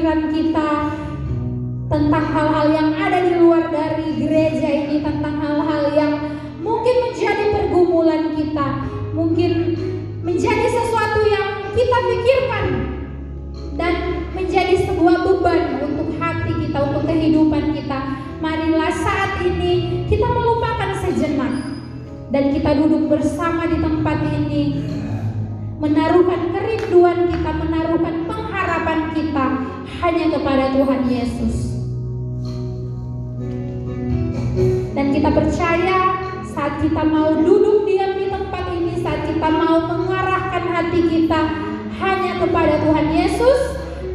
pikiran kita tentang hal-hal yang ada di luar dari gereja ini, tentang hal-hal yang mungkin menjadi pergumulan kita, mungkin menjadi sesuatu yang kita pikirkan dan menjadi sebuah beban untuk hati kita, untuk kehidupan kita. Marilah saat ini kita melupakan sejenak dan kita duduk bersama di tempat ini, menaruhkan kerinduan kita, menaruhkan pengharapan kita hanya kepada Tuhan Yesus. Dan kita percaya saat kita mau duduk diam di tempat ini, saat kita mau mengarahkan hati kita hanya kepada Tuhan Yesus,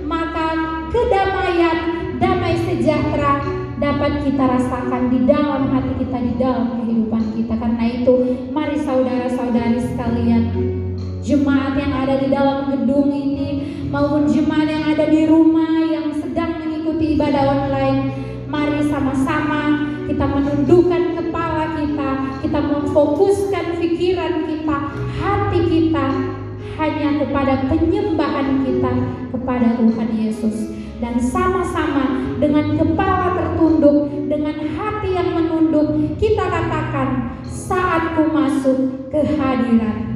maka kedamaian, damai sejahtera dapat kita rasakan di dalam hati kita, di dalam kehidupan kita. Karena itu, mari saudara-saudari sekalian, jemaat yang ada di dalam gedung ini maupun jemaat yang ada di rumah yang sedang mengikuti ibadah online, mari sama-sama kita menundukkan kepala kita memfokuskan pikiran kita, hati kita hanya kepada penyembahan kita kepada Tuhan Yesus. Dan sama-sama dengan kepala tertunduk, dengan hati yang menunduk, kita katakan, saatku masuk ke hadirat.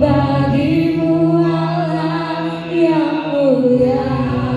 Bagimu Allah yang mulia.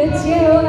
kecewa.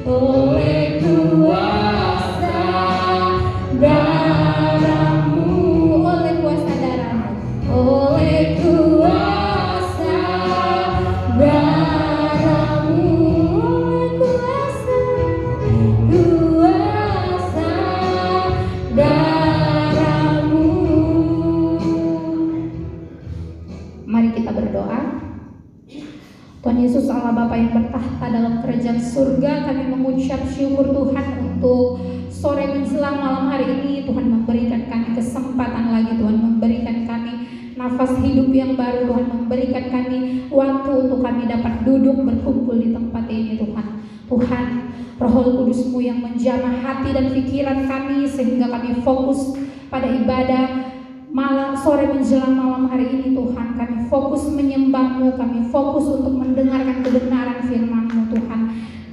Olehku Yesus Allah Bapa yang bertahta dalam kerajaan surga, kami mengucap syukur Tuhan untuk sore menjelang malam hari ini. Tuhan memberikan kami kesempatan lagi, Tuhan memberikan kami nafas hidup yang baru, Tuhan memberikan kami waktu untuk kami dapat duduk berkumpul di tempat ini Tuhan. Tuhan, Roh Kudus-Mu yang menjamah hati dan pikiran kami sehingga kami fokus pada ibadah malam sore menjelang malam hari ini Tuhan. Kami fokus menyembah-Mu, kami fokus untuk mendengarkan kebenaran firman-Mu Tuhan.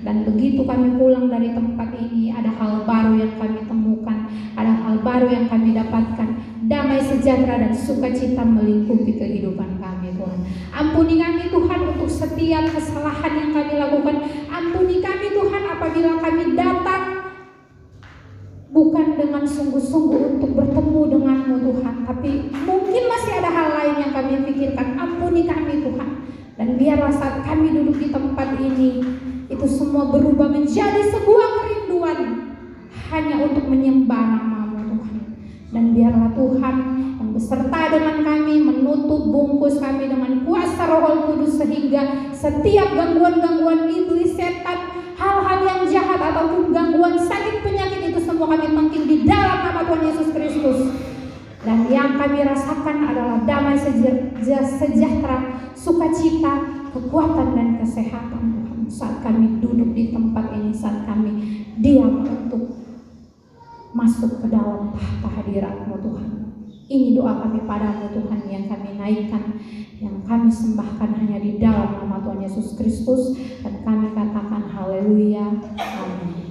Dan begitu kami pulang dari tempat ini, ada hal baru yang kami temukan, ada hal baru yang kami dapatkan. Damai sejahtera dan sukacita melingkupi kehidupan kami Tuhan. Ampuni kami Tuhan untuk setiap kesalahan yang kami lakukan. Ampuni kami Tuhan apabila kami datang bukan dengan sungguh-sungguh untuk bertemu dengan-Mu Tuhan, tapi mungkin masih ada hal lain yang kami pikirkan. Ampuni kami Tuhan. Dan biarlah saat kami duduk di tempat ini, itu semua berubah menjadi sebuah kerinduan hanya untuk menyembah nama-Mu Tuhan. Dan biarlah Tuhan yang beserta dengan kami menutup bungkus kami dengan kuasa Roh Kudus, sehingga setiap gangguan-gangguan iblis, setan, hal-hal yang jahat ataupun gangguan sakit penyakit itu semua kami tangkap di dalam nama Tuhan Yesus Kristus. Dan yang kami rasakan adalah damai sejahtera, sukacita, kekuatan dan kesehatan Tuhan saat kami duduk di tempat ini, saat kami diam untuk masuk ke dalam tahta hadirat-Mu Tuhan. Ini doa kami padamu Tuhan yang kami naikkan, yang kami sembahkan hanya di dalam nama Tuhan Yesus Kristus, dan kami katakan haleluya, amin.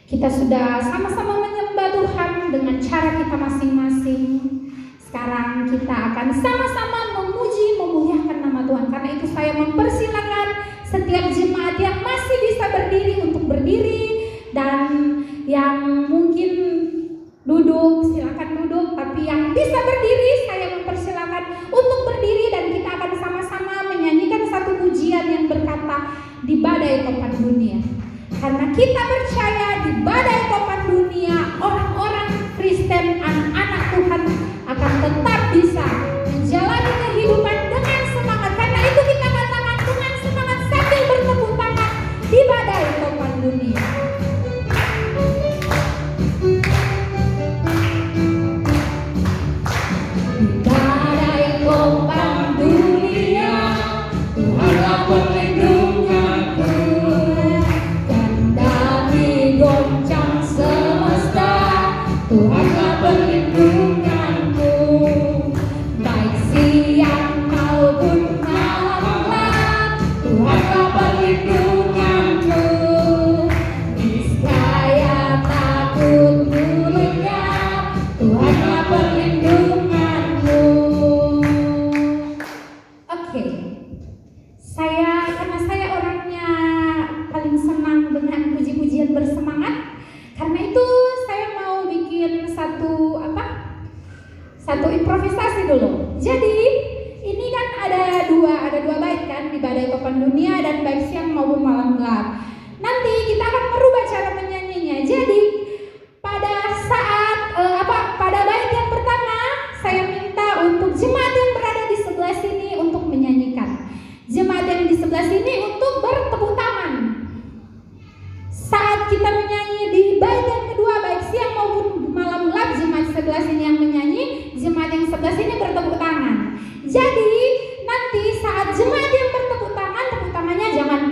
Kita sudah sama-sama menyembah Tuhan dengan cara kita masing-masing. Sekarang kita akan sama-sama memuji, memuliakan nama Tuhan. Karena itu saya mempersilakan setiap jemaat yang masih bisa berdiri untuk berdiri, dan yang mungkin duduk silakan duduk, tapi yang bisa berdiri saya mempersilakan untuk berdiri, dan kita akan sama-sama menyanyikan satu pujian yang berkata di badai topan dunia. Karena kita percaya di badai topan dunia orang-orang Kristen, anak-anak Tuhan akan tetap bisa menjalani kehidupan dengan semangat. Karena itu kita katakan dengan semangat sambil bertepuk tangan di badai topan dunia. Satu improvisasi dulu. Jadi ini kan ada dua bait kan di badai topan dunia, dan baik siang maupun malam gelap. Nanti kita akan merubah cara menyanyinya. Jadi pada saat pada bait yang pertama saya minta untuk jemaat yang berada di sebelah sini untuk menyanyikan. Jemaat yang di sebelah sini untuk bertepuk tangan. Saat kita menyanyi di bait yang kedua, baik siang maupun malam gelap, jemaat sebelah sini yang menyanyi, jemaat yang sebelah sini bertepuk tangan. Jadi nanti saat jemaat yang bertepuk tangan, tepuk tangannya jangan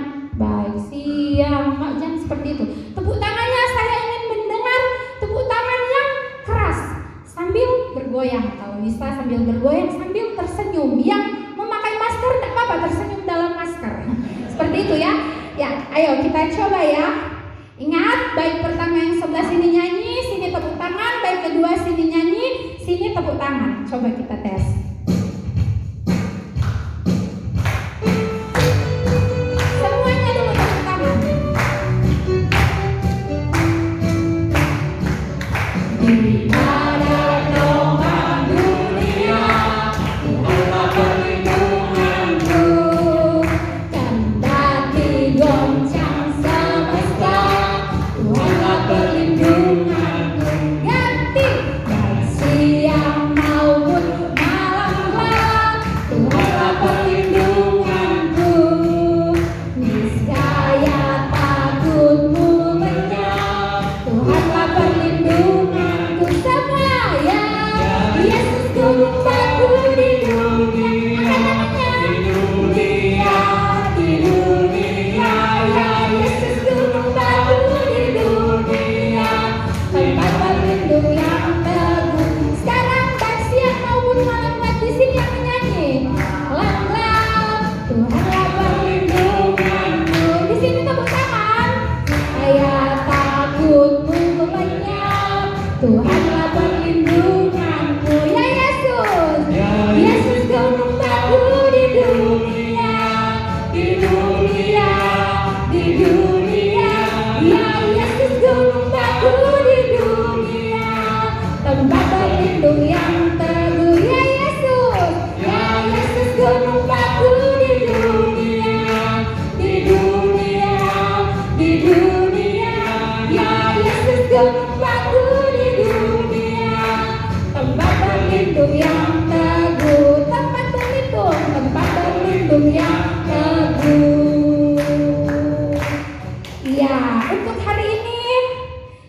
baik siang, jangan seperti itu. Tepuk tangannya saya ingin mendengar tepuk tangan yang keras sambil bergoyang, kalau bisa sambil bergoyang sambil tersenyum. Yang memakai masker tidak apa-apa, tersenyum dalam masker. Seperti itu ya. Ya, ayo kita coba ya. Ingat, baik pertama yang sebelah sini nyanyi, sini tepuk tangan. Baik kedua sini nyanyi, sini tepuk tangan. Coba kita tes. Semuanya dulu tepuk tangan. Di badai topan dunia, Tuhanlah perlindunganku. Kendati goncang semesta, Tuhanlah perlindunganku. Ganti baik siang maupun malam dunia, ya Yesus tempatku di dunia, tempat berlindung yang teguh, tempat berlindung yang teguh. Ya, untuk hari ini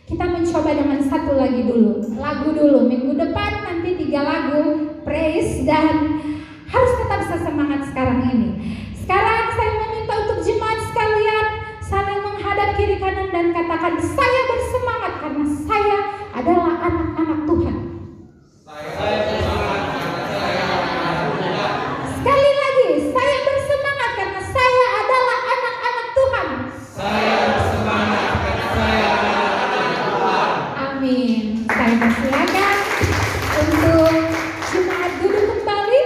kita mencoba dengan satu lagu dulu. Minggu depan nanti 3 lagu praise, dan harus tetap semangat sekarang ini. Sekarang saya meminta untuk jemaat sekalian saling menghadap kiri kanan dan katakan, saya bersemangat karena saya adalah anak-anak Tuhan. Sekali lagi, saya bersemangat karena saya adalah anak-anak Tuhan. Amin. Saya persilakan untuk jemaat duduk kembali,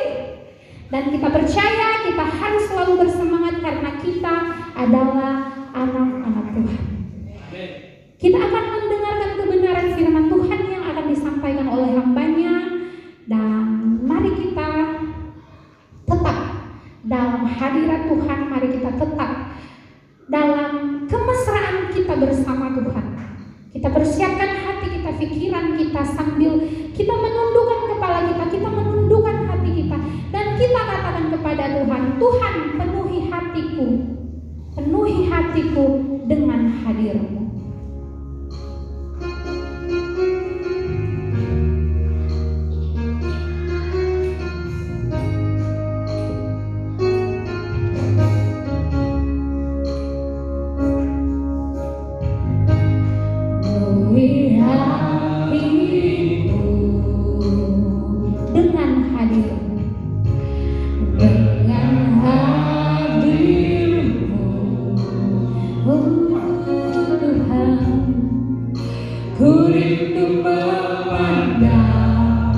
dan kita percaya kita harus selalu bersemangat karena kita adalah anak-anak Tuhan. Kita akan mendengarkan kebenaran firman Tuhan yang akan disampaikan oleh hambanya, dan mari kita tetap dalam hadirat Tuhan, mari kita tetap dalam kemesraan kita bersama Tuhan. Kita persiapkan hati kita, pikiran kita, sambil kita menundukkan kepala kita menundukkan hati kita, dan kita katakan kepada Tuhan, Tuhan penuhi hatiku dengan hadir-Mu. Penuhi hatiku dengan hadir-Mu, dengan hadir-Mu, oh Tuhan. Ku rindu memandang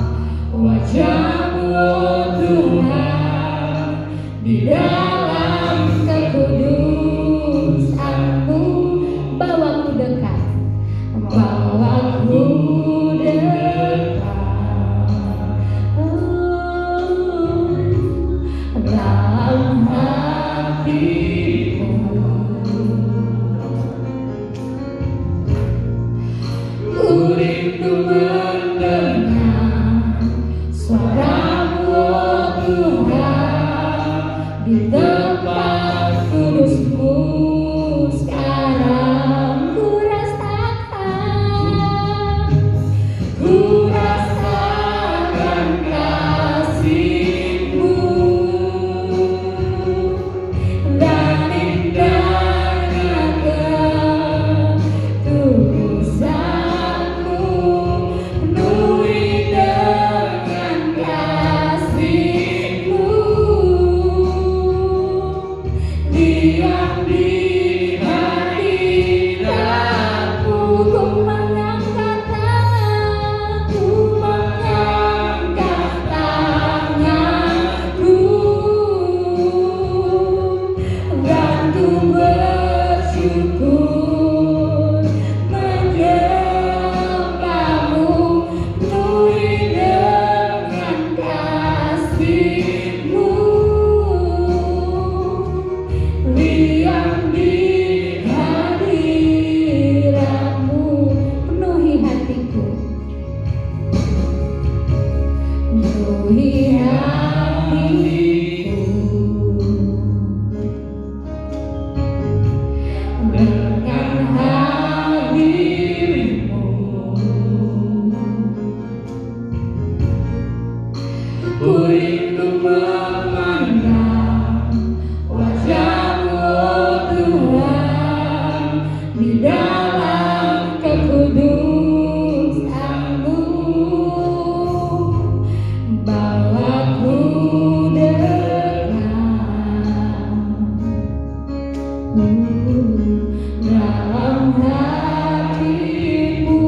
wajah-Mu, oh Tuhan, di dalam kekudusan-Mu. Bawaku dekat, bawaku dekat, dalam hatimu. Ku rindu mendengar suara-Mu, oh Tuhan, di tempat kudus-Mu. Sekarang ku rasakan kasih-Mu, dan indahnya ketulusan-Mu. Penuhi dengan kasih-Mu, diam di hadirat-Mu. Ku mengangkat tanganku, dan ku bersyukur menyembah-Mu. Penuhi dengan kasih-Mu, diam di hadirat-Mu. Penuhi hatiku, penuhi hatiku dengan hadir-Mu. Ku rindu memandang wajah-Mu, oh Tuhan, di dalam kekudusan-Mu. Bawaku dekat, dalam hati-Mu.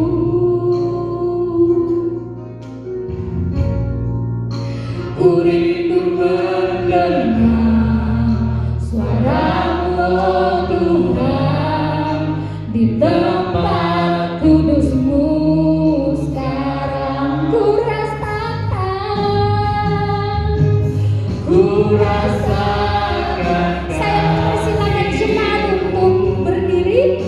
Ku rindu mendengar suara-Mu, oh Tuhan, di tempat kudus-Mu. Sekarang ku rasakan. Saya mempersilakan jemaat untuk berdiri.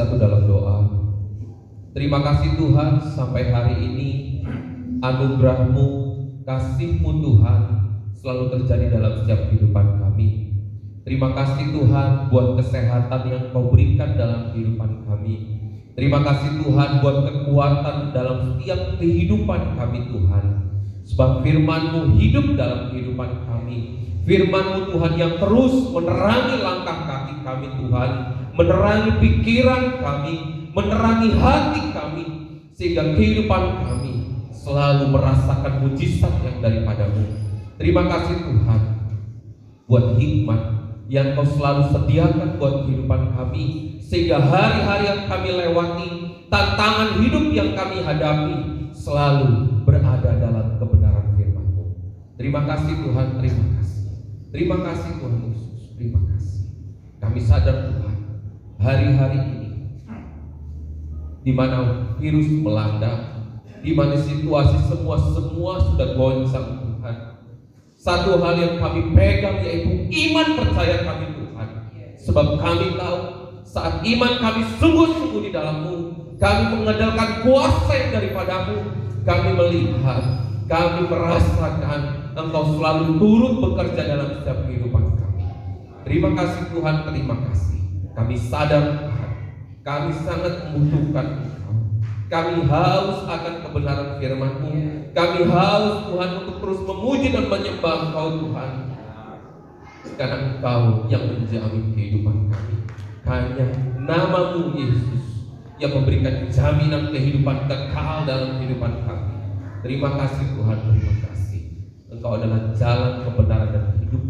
bersatu dalam doa. Terima kasih Tuhan, sampai hari ini anugerah-Mu, kasih-Mu Tuhan selalu terjadi dalam setiap kehidupan kami. Terima kasih Tuhan buat kesehatan yang Kau berikan dalam kehidupan kami. Terima kasih Tuhan buat kekuatan dalam setiap kehidupan kami Tuhan. Sebab firman-Mu hidup dalam kehidupan kami. Firman-Mu Tuhan yang terus menerangi langkah kaki kami Tuhan, menerangi pikiran kami, menerangi hati kami, sehingga kehidupan kami selalu merasakan mujizat yang daripada-Mu. Terima kasih Tuhan buat hikmat yang Kau selalu sediakan buat kehidupan kami, sehingga hari-hari yang kami lewati, tantangan hidup yang kami hadapi selalu berada dalam kebenaran firman-Mu. Terima kasih Tuhan, terima kasih. Terima kasih Tuhan Yesus, terima kasih. Kami sadar Tuhan, hari-hari ini di mana virus melanda, di mana situasi semua sudah goncang Tuhan. Satu hal yang kami pegang yaitu iman percaya kami Tuhan. Sebab kami tahu saat iman kami sungguh-sungguh di dalam-Mu, kami mengandalkan kuasa yang daripada-Mu. Kami melihat, kami merasakan Engkau selalu turut bekerja dalam setiap kehidupan kami. Terima kasih Tuhan, terima kasih. Kami sadar Tuhan, kami sangat membutuhkan Engkau. Kami haus akan kebenaran firman-Mu. Kami haus Tuhan untuk terus memuji dan menyembah Engkau Tuhan. Karena Engkau yang menjamin kehidupan kami. Hanya nama-Mu Yesus yang memberikan jaminan kehidupan kekal dalam kehidupan kami. Terima kasih Tuhan, terima kasih. Engkau adalah jalan kebenaran dan hidup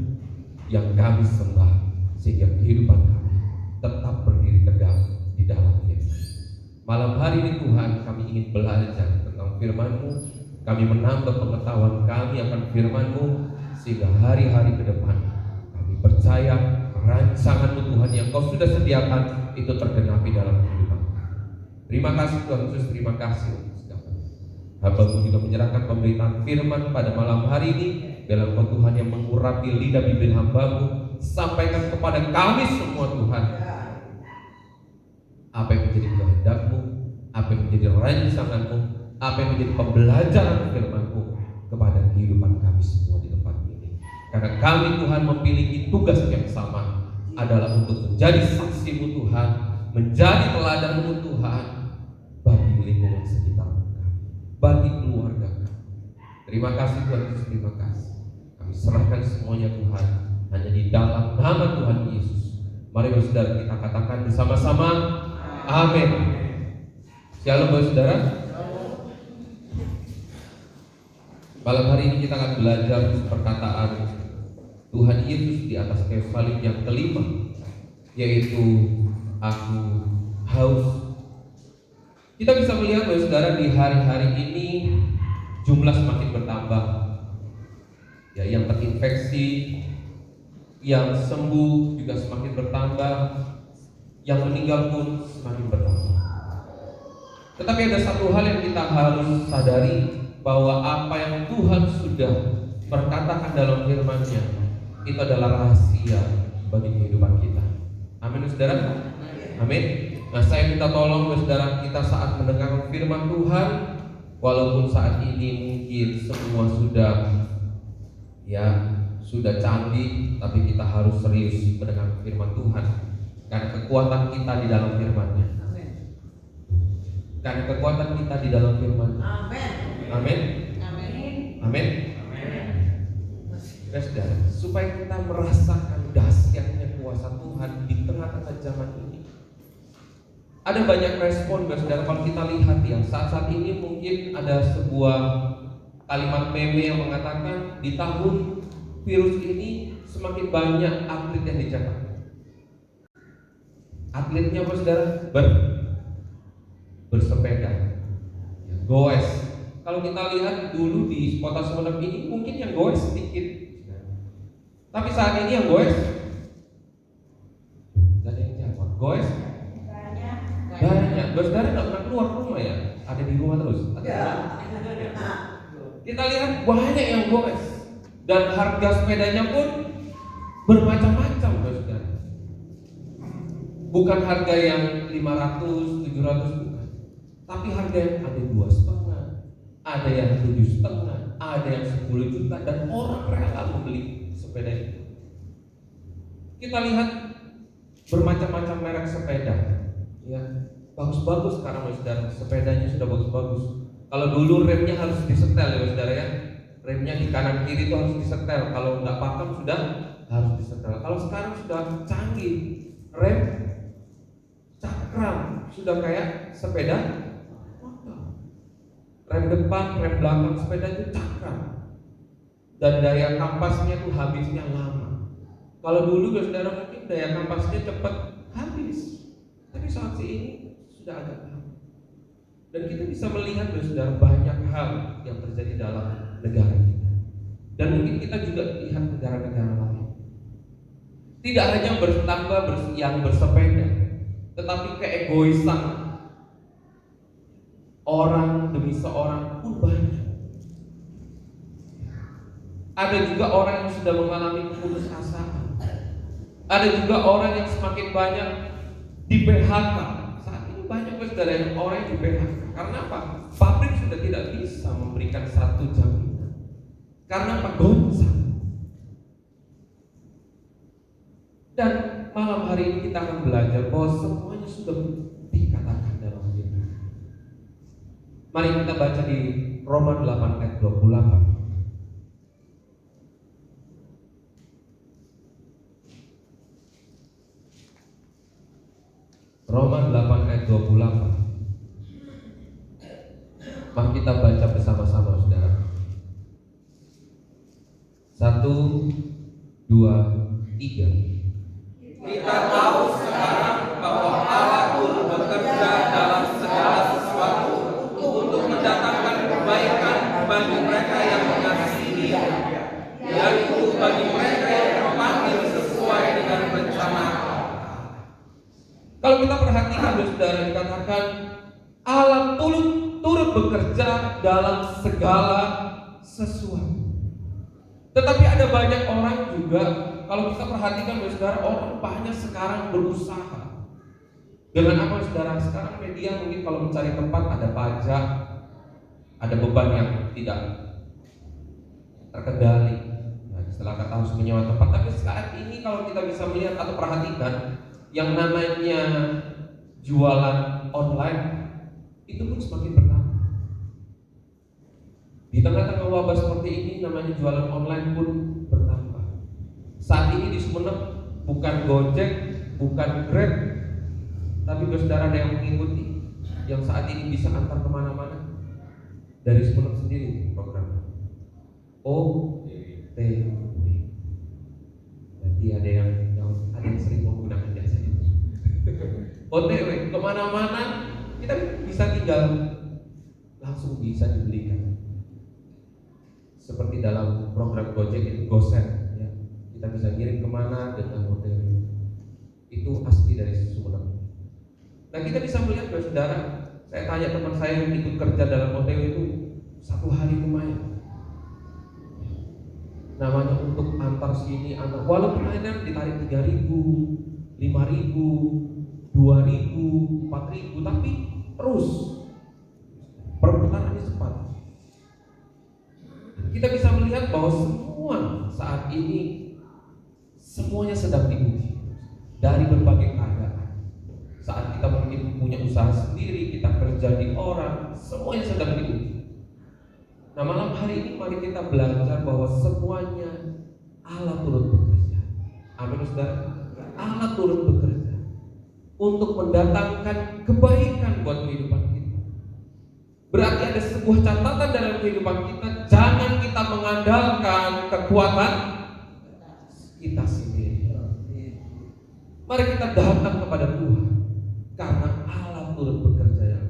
yang kami sembah, sehingga kehidupan kami tetap berdiri tegak di dalam firman. Malam hari ini Tuhan, kami ingin belajar tentang firman-Mu. Kami menambah pengetahuan kami akan firman-Mu, sehingga hari-hari ke depan kami percaya rancangan-Mu Tuhan yang Kau sudah sediakan itu tergenapi dalam kehidupan kami. Terima kasih Tuhan Yesus, terima kasih. Hamba-Mu juga menyerahkan pemberitaan firman pada malam hari ini. Biarlah Engkau Tuhan yang mengurapi lidah bibir hamba-Mu, sampaikan kepada kami semua Tuhan apa yang menjadi kehendak-Mu, apa yang menjadi rancangan-Mu, apa yang menjadi pembelajaran firman-Mu kepada kehidupan kami semua di tempat ini. Karena kami Tuhan memiliki tugas yang sama, adalah untuk menjadi saksi-Mu Tuhan, menjadi teladan-Mu Tuhan bagi lingkungan sekitar, bagi keluarga kami. Terima kasih Tuhan Yesus, terima kasih. Kami serahkan semuanya Tuhan hanya di dalam nama Tuhan Yesus. Mari saudara kita katakan bersama-sama, amin. Shalom saudara. Malam hari ini kita akan belajar perkataan Tuhan Yesus di atas kayu salib yang kelima, yaitu aku haus. Kita bisa melihat bahwa saudara di hari-hari ini jumlah semakin bertambah, ya, yang terinfeksi, yang sembuh juga semakin bertambah, yang meninggal pun semakin bertambah. Tetapi ada satu hal yang kita harus sadari, bahwa apa yang Tuhan sudah berkatakan dalam firman-Nya itu adalah rahasia bagi kehidupan kita. Amin saudara. Amin. Nah, saya minta tolong saudara, kita saat mendengar firman Tuhan, walaupun saat ini mungkin semua sudah canggih, tapi kita harus serius mendengar firman Tuhan. Karena kekuatan kita di dalam firman-Nya. Karena kekuatan kita di dalam firman-Nya. Amin. Amin. Saudara, supaya kita merasakan dahsyatnya kuasa Tuhan di tengah-tengah zaman ini. Ada banyak respon, saudara, kalau kita lihat ya, saat ini mungkin ada sebuah kalimat meme yang mengatakan di tahun virus ini semakin banyak atlet yang dicetak. Atletnya apa saudara? Bersepeda, ya, goes. Kalau kita lihat dulu di kota Sumeneb ini mungkin yang goes sedikit, tapi saat ini yang goes gak ada yang jawab. Goes banyak. Saudara nggak pernah keluar rumah ya? Ada di rumah terus. Kita lihat banyak yang goes, dan harga sepedanya pun bermacam-macam, saudara. Bukan harga yang 500, 700, bukan. Tapi harga yang ada 2,5, ada yang 7,5, ada yang 10 juta, dan orang rela membeli sepeda itu. Kita lihat bermacam-macam merek sepeda, ya, bagus-bagus sekarang saudara, sepedanya sudah bagus-bagus. Kalau dulu remnya harus disetel ya saudara ya, remnya di kanan kiri itu harus disetel. Kalau nggak pakem sudah harus disetel. Kalau sekarang sudah canggih, rem cakram sudah kayak sepeda motor. Rem depan, rem belakang sepeda itu cakram, dan daya kampasnya itu habisnya lama. Kalau dulu saudara mungkin daya kampasnya cepat habis, tapi saat ini sudah agak lama. Dan kita bisa melihat saudara banyak hal yang terjadi dalam negara kita. Dan mungkin kita juga lihat negara-negara lain. Tidak hanya bertambah yang bersepeda, tetapi keegoisan orang demi seorang pun banyak. Ada juga orang yang sudah mengalami keputusasaan. Ada juga orang yang semakin banyak di PHK. Saat ini banyak saudara yang orang yang di PHK. Karena apa? Pabrik sudah tidak bisa memberikan satu jaminan. Karena apa? Goncang. Dan malam hari ini kita akan belajar bahwa semuanya sudah dikatakan dalam Firman. Mari kita baca di Roma 8 ayat 28. Roma 8 ayat 28. Mari kita baca bersama-sama saudara. 1, 2, 3. Kita tahu sekarang bahwa Allah turut bekerja dalam segala sesuatu untuk mendatangkan kebaikan bagi mereka yang mengasihi Dia, yaitu bagi mereka yang terpanggil sesuai dengan rencana. Kalau kita perhatikan saudara, dikatakan Allah turut bekerja dalam segala sesuatu. Tetapi ada banyak orang juga, kalau kita perhatikan saudara, orang banyak sekarang berusaha. Dengan apa saudara? Sekarang media mungkin kalau mencari tempat ada pajak, ada beban yang tidak terkendali. Nah, istilah kata harus menyewa tempat. Tapi saat ini kalau kita bisa melihat atau perhatikan, yang namanya jualan online itu pun semakin bertambah. Di tengah-tengah wabah seperti ini, namanya jualan online pun bertambah. Saat ini di Sumeneb bukan Gojek, bukan Grab, tapi saudara ada yang mengikuti, yang saat ini bisa antar kemana-mana dari Sumeneb sendiri programnya. OTW. Berarti ada yang sering menggunakan jasa ini. OTW kemana-mana kita bisa tinggal langsung bisa dibelikan. Seperti dalam program Gojek itu GoSend, ya. Kita bisa kirim kemana dengan OTW. Itu asli dari Sumeneb. Nah kita bisa melihat saudara, saya tanya teman saya yang ikut kerja dalam OTW itu, satu hari lumayan. Namanya untuk antar sini, antar, walaupun akhirnya ditarik 3.000, 5.000, 2.000, 4.000, tapi terus perputarannya cepat. Kita bisa melihat bahwa semua saat ini semuanya sedang diuji dari berbagai keadaan. Saat kita mungkin punya usaha sendiri, kita kerja di orang, semuanya sedang diuji. Nah malam hari ini mari kita belajar bahwa semuanya Allah turut bekerja. Amin saudara. Allah turut bekerja untuk mendatangkan kebaikan buat kehidupan kita. Berarti ada sebuah catatan dalam kehidupan kita. Jangan kita mengandalkan kekuatan kita sendiri. Mari kita datang kepada Tuhan, karena Allah turut bekerja yang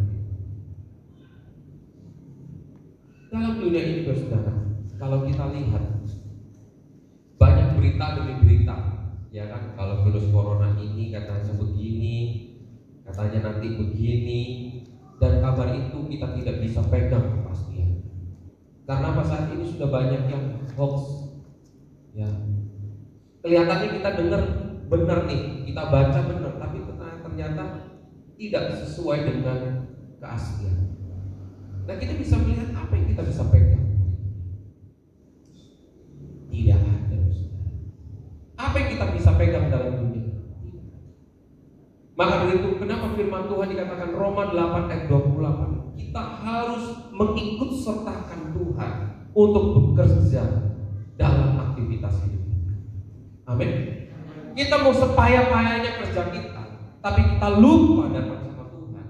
dalam dunia ini saudara. Kalau kita lihat banyak berita demi berita, ya kan? Kalau virus corona ini katanya begini, katanya nanti begini, dan kabar itu kita tidak bisa pegang kepastian. Karena apa? Saat ini sudah banyak yang hoax, ya. Kelihatannya kita dengar benar nih, kita baca benar, tapi ternyata ternyata tidak sesuai dengan keaslian. Nah, kita bisa melihat apa yang kita bisa pegang. Tidak ada. Apa yang kita bisa pegang dalam dunia? Maka dari itu kenapa firman Tuhan dikatakan Roma 8 ayat 28, kita harus mengikut sertakan Tuhan untuk bekerja dalam aktivitas hidup kita. Amin. Kita mau sepayah-payahnya kerja kita, tapi kita lupa datang sama Tuhan,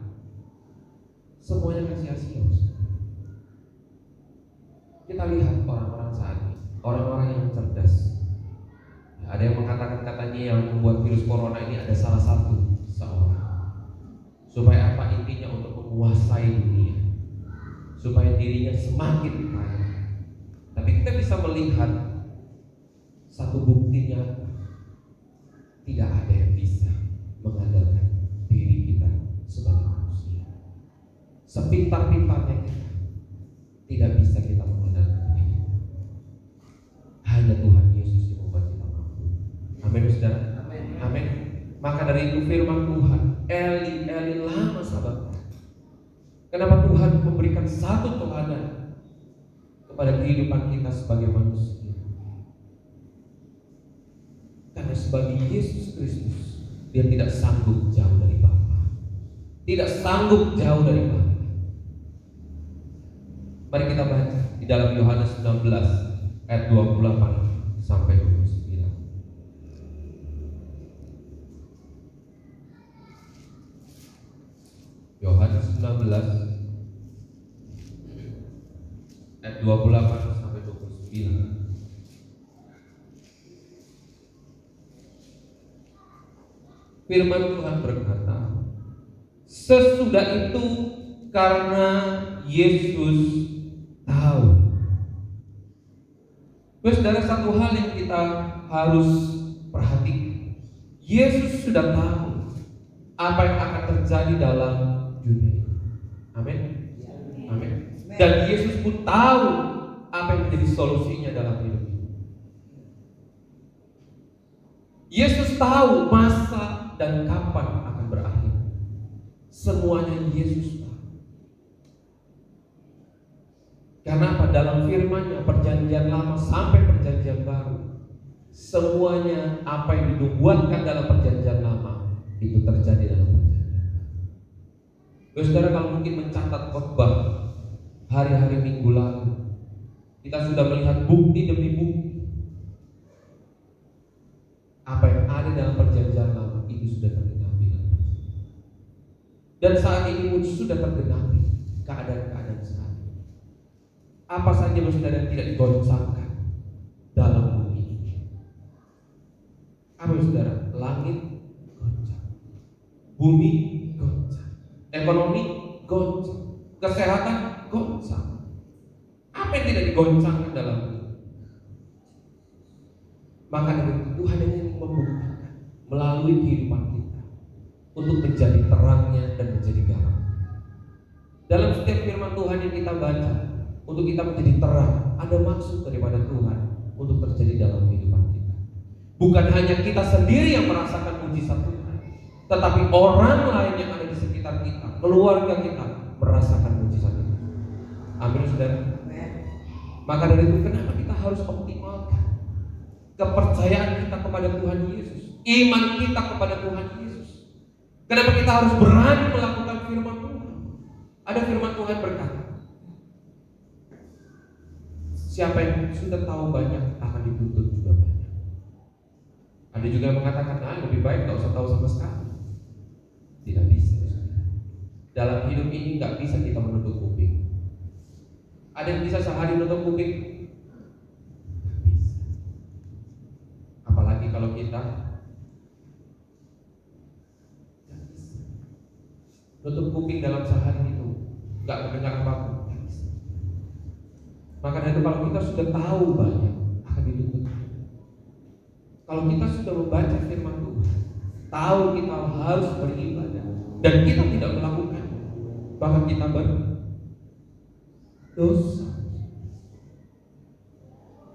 semuanya kan sia-sia. Kita lihat orang-orang saat ini, orang-orang yang cerdas. Ada yang mengatakan katanya yang membuat virus corona ini ada salah satu seorang. Supaya apa? Intinya untuk menguasai dunia, supaya dirinya semakin kaya. Tapi kita bisa melihat satu bukti nyata, tidak ada yang bisa mengandalkan diri kita sebagai manusia. Sepintar-pintarnya kita, tidak bisa kita mengandalkan diri kita. Hanya Tuhan Yesus yang membuat kita mampu. Amin, saudara. Amin. Maka dari itu firman Tuhan, Eli, Eli lama sahabat. Kenapa Tuhan memberikan satu teladan kepada kehidupan kita sebagai manusia? Karena sebagai Yesus Kristus, dia tidak sanggup jauh dari Bapa, tidak sanggup jauh dari Bapa. Mari kita baca di dalam Yohanes 19 ayat 28 sampai 29. Yohanes 19 ayat 28 sampai 29. Firman Tuhan berkata, sesudah itu karena Yesus tahu. Saudara, satu hal yang kita harus perhatikan, Yesus sudah tahu apa yang akan terjadi dalam dunia ini. Amin. Amin. Dan Yesus pun tahu apa yang menjadi solusinya dalam hidup ini. Yesus tahu masa dan kapan akan berakhir. Semuanya Yesus tahu. Karena apa? Dalam firman-Nya, perjanjian lama sampai perjanjian baru, semuanya apa yang dinubuatkan dalam perjanjian lama itu terjadi dalam perjanjian. Saudara, kalau mungkin mencatat khotbah hari-hari minggu lalu, kita sudah melihat bukti demi bukti apa yang ada dalam perjanjian lama itu sudah tergenapi dalam perjanjian. Dan saat ini pun sudah tergenapi keadaan-keadaan saat ini. Apa saja saudara yang tidak digoncangkan dalam bumi ini? Apa saudara? Langit goncang, bumi goncang, ekonomi goncang, kesehatan goncang. Apa yang tidak digoncangkan dalam bumi? Maka dari itu Tuhan ingin membuktikan melalui kehidupan kita untuk menjadi terangnya dan menjadi garam. Dalam setiap firman Tuhan yang kita baca, untuk kita menjadi terang, ada maksud daripada Tuhan untuk terjadi dalam kehidupan kita. Bukan hanya kita sendiri yang merasakan mujizat Tuhan, tetapi orang lain yang ada di sekitar kita, keluarga kita merasakan mujizat itu. Amin, saudara. Maka dari itu kenapa kita harus optimalkan kepercayaan kita kepada Tuhan Yesus, iman kita kepada Tuhan Yesus. Kenapa kita harus berani melakukan firman Tuhan? Ada firman Tuhan berkata, siapa yang sudah tahu banyak akan dituntut juga banyak. Ada juga yang mengatakan, lebih baik gak usah tahu sama sekali. Tidak bisa. Dalam hidup ini gak bisa kita menutup kuping. Ada yang bisa sehari menutup kuping? Gak bisa. Apalagi kalau kita gak bisa nutup kuping dalam sehari itu, gak mendengar apapun. Maka dari itu kalau kita sudah tahu banyak akan dituntut. Kalau kita sudah membaca firman Tuhan, tahu kita harus beribadah dan kita tidak melakukan, bahkan kita berdosa.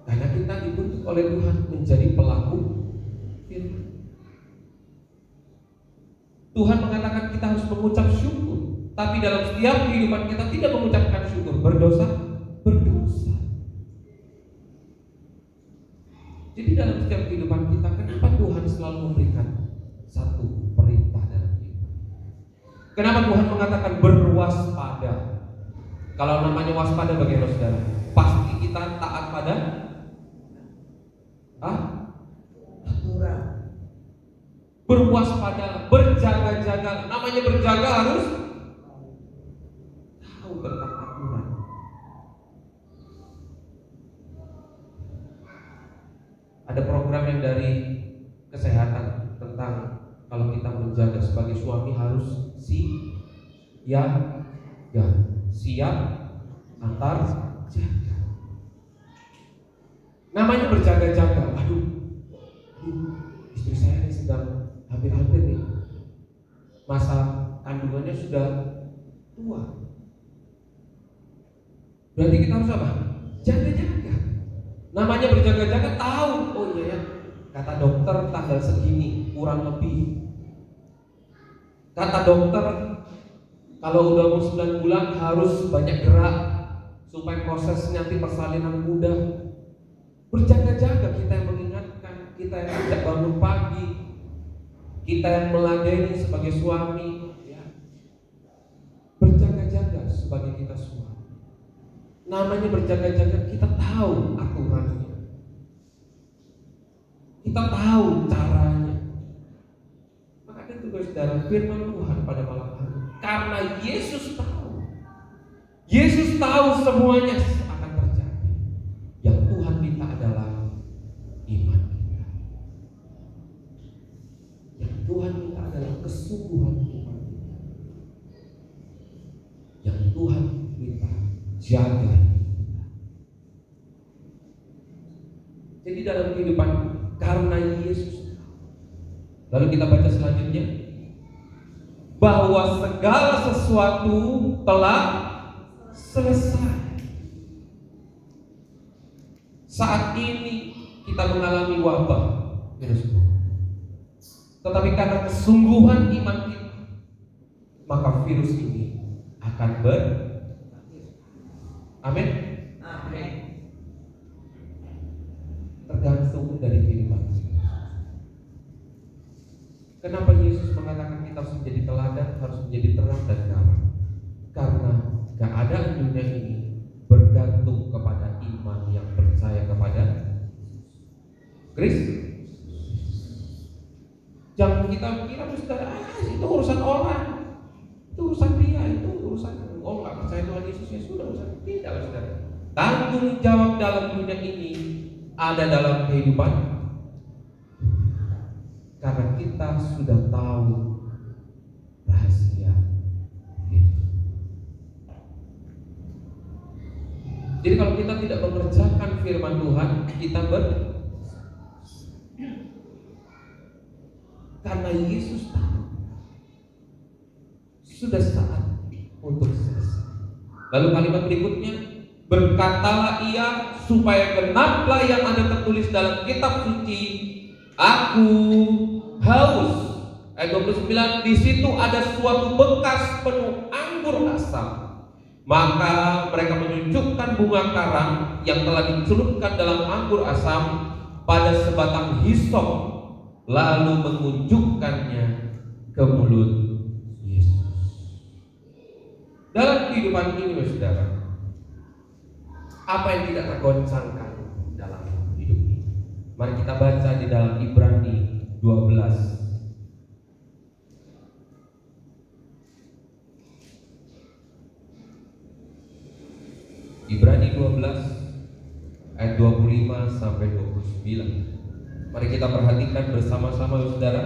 Karena kita dibentuk oleh Tuhan menjadi pelaku firman. Tuhan mengatakan kita harus mengucap syukur, tapi dalam setiap kehidupan kita tidak mengucapkan syukur, berdosa. Jadi dalam setiap kehidupan kita, kenapa Tuhan selalu memberikan satu perintah dalam kehidupan? Kenapa Tuhan mengatakan berwaspada? Kalau namanya waspada bagaimana saudara? Pasti kita taat pada aturan. Berwaspada, berjaga-jaga. Namanya berjaga harus tahu tentang aturan. Ada program yang dari kesehatan tentang kalau kita menjaga sebagai suami harus siap antar jaga. Namanya berjaga-jaga. Waduh, istri saya ini sedang hampir nih, masa kandungannya sudah tua. Berarti kita harus apa? Jaga-jaga. Namanya berjaga-jaga, tahu, oh iya ya, kata dokter tanggal segini kurang lebih. Kata dokter kalau udah umur 9 bulan harus banyak gerak supaya proses nanti persalinan mudah. Berjaga-jaga, kita yang mengingatkan, kita yang ajak bangun pagi, kita yang meladeni sebagai suami, ya. Berjaga-jaga sebagai kita suami. Namanya berjaga-jaga, kita tahu aturannya, kita tahu caranya. Maka itu saudara, firman Tuhan pada malam hari, karena Yesus tahu semuanya akan terjadi. Yang Tuhan minta adalah iman kita. Yang Tuhan minta adalah kesungguhan iman kita. Yang Tuhan minta jaga. Jadi dalam kehidupan karena Yesus. Lalu kita baca selanjutnya, bahwa segala sesuatu telah selesai. Saat ini kita mengalami wabah, tetapi karena kesungguhan iman kita, maka virus ini akan Amin. Tergantung dari kehidupan kita. Kenapa Yesus mengatakan kita harus menjadi teladan, harus menjadi terang dan terang? Karena keadaan dunia ini bergantung kepada iman yang percaya kepada Kristus. Jangan kita kira saudara, itu urusan orang, itu urusan dia, itu urusan nggak percaya Tuhan Yesus, ya sudah urusan tidak, saudara. Tanggung jawab dalam dunia ini ada dalam kehidupan, karena kita sudah tahu rahasia itu. Jadi kalau kita tidak mengerjakan firman Tuhan, kita karena Yesus tahu sudah saat untuk selesai. Lalu kalimat berikutnya, berkatalah ia supaya genaplah yang ada tertulis dalam kitab suci, aku haus. Ayat 29, di situ ada suatu bekas penuh anggur asam. Maka mereka menunjukkan bunga karang yang telah dicelupkan dalam anggur asam pada sebatang hisop, lalu mengunjukkannya ke mulut Yesus. Dalam kehidupan ini, saudara, apa yang tidak tergoncangkan dalam hidup ini? Mari kita baca di dalam Ibrani 12. Ibrani 12 ayat 25 sampai 29. Mari kita perhatikan bersama-sama, saudara.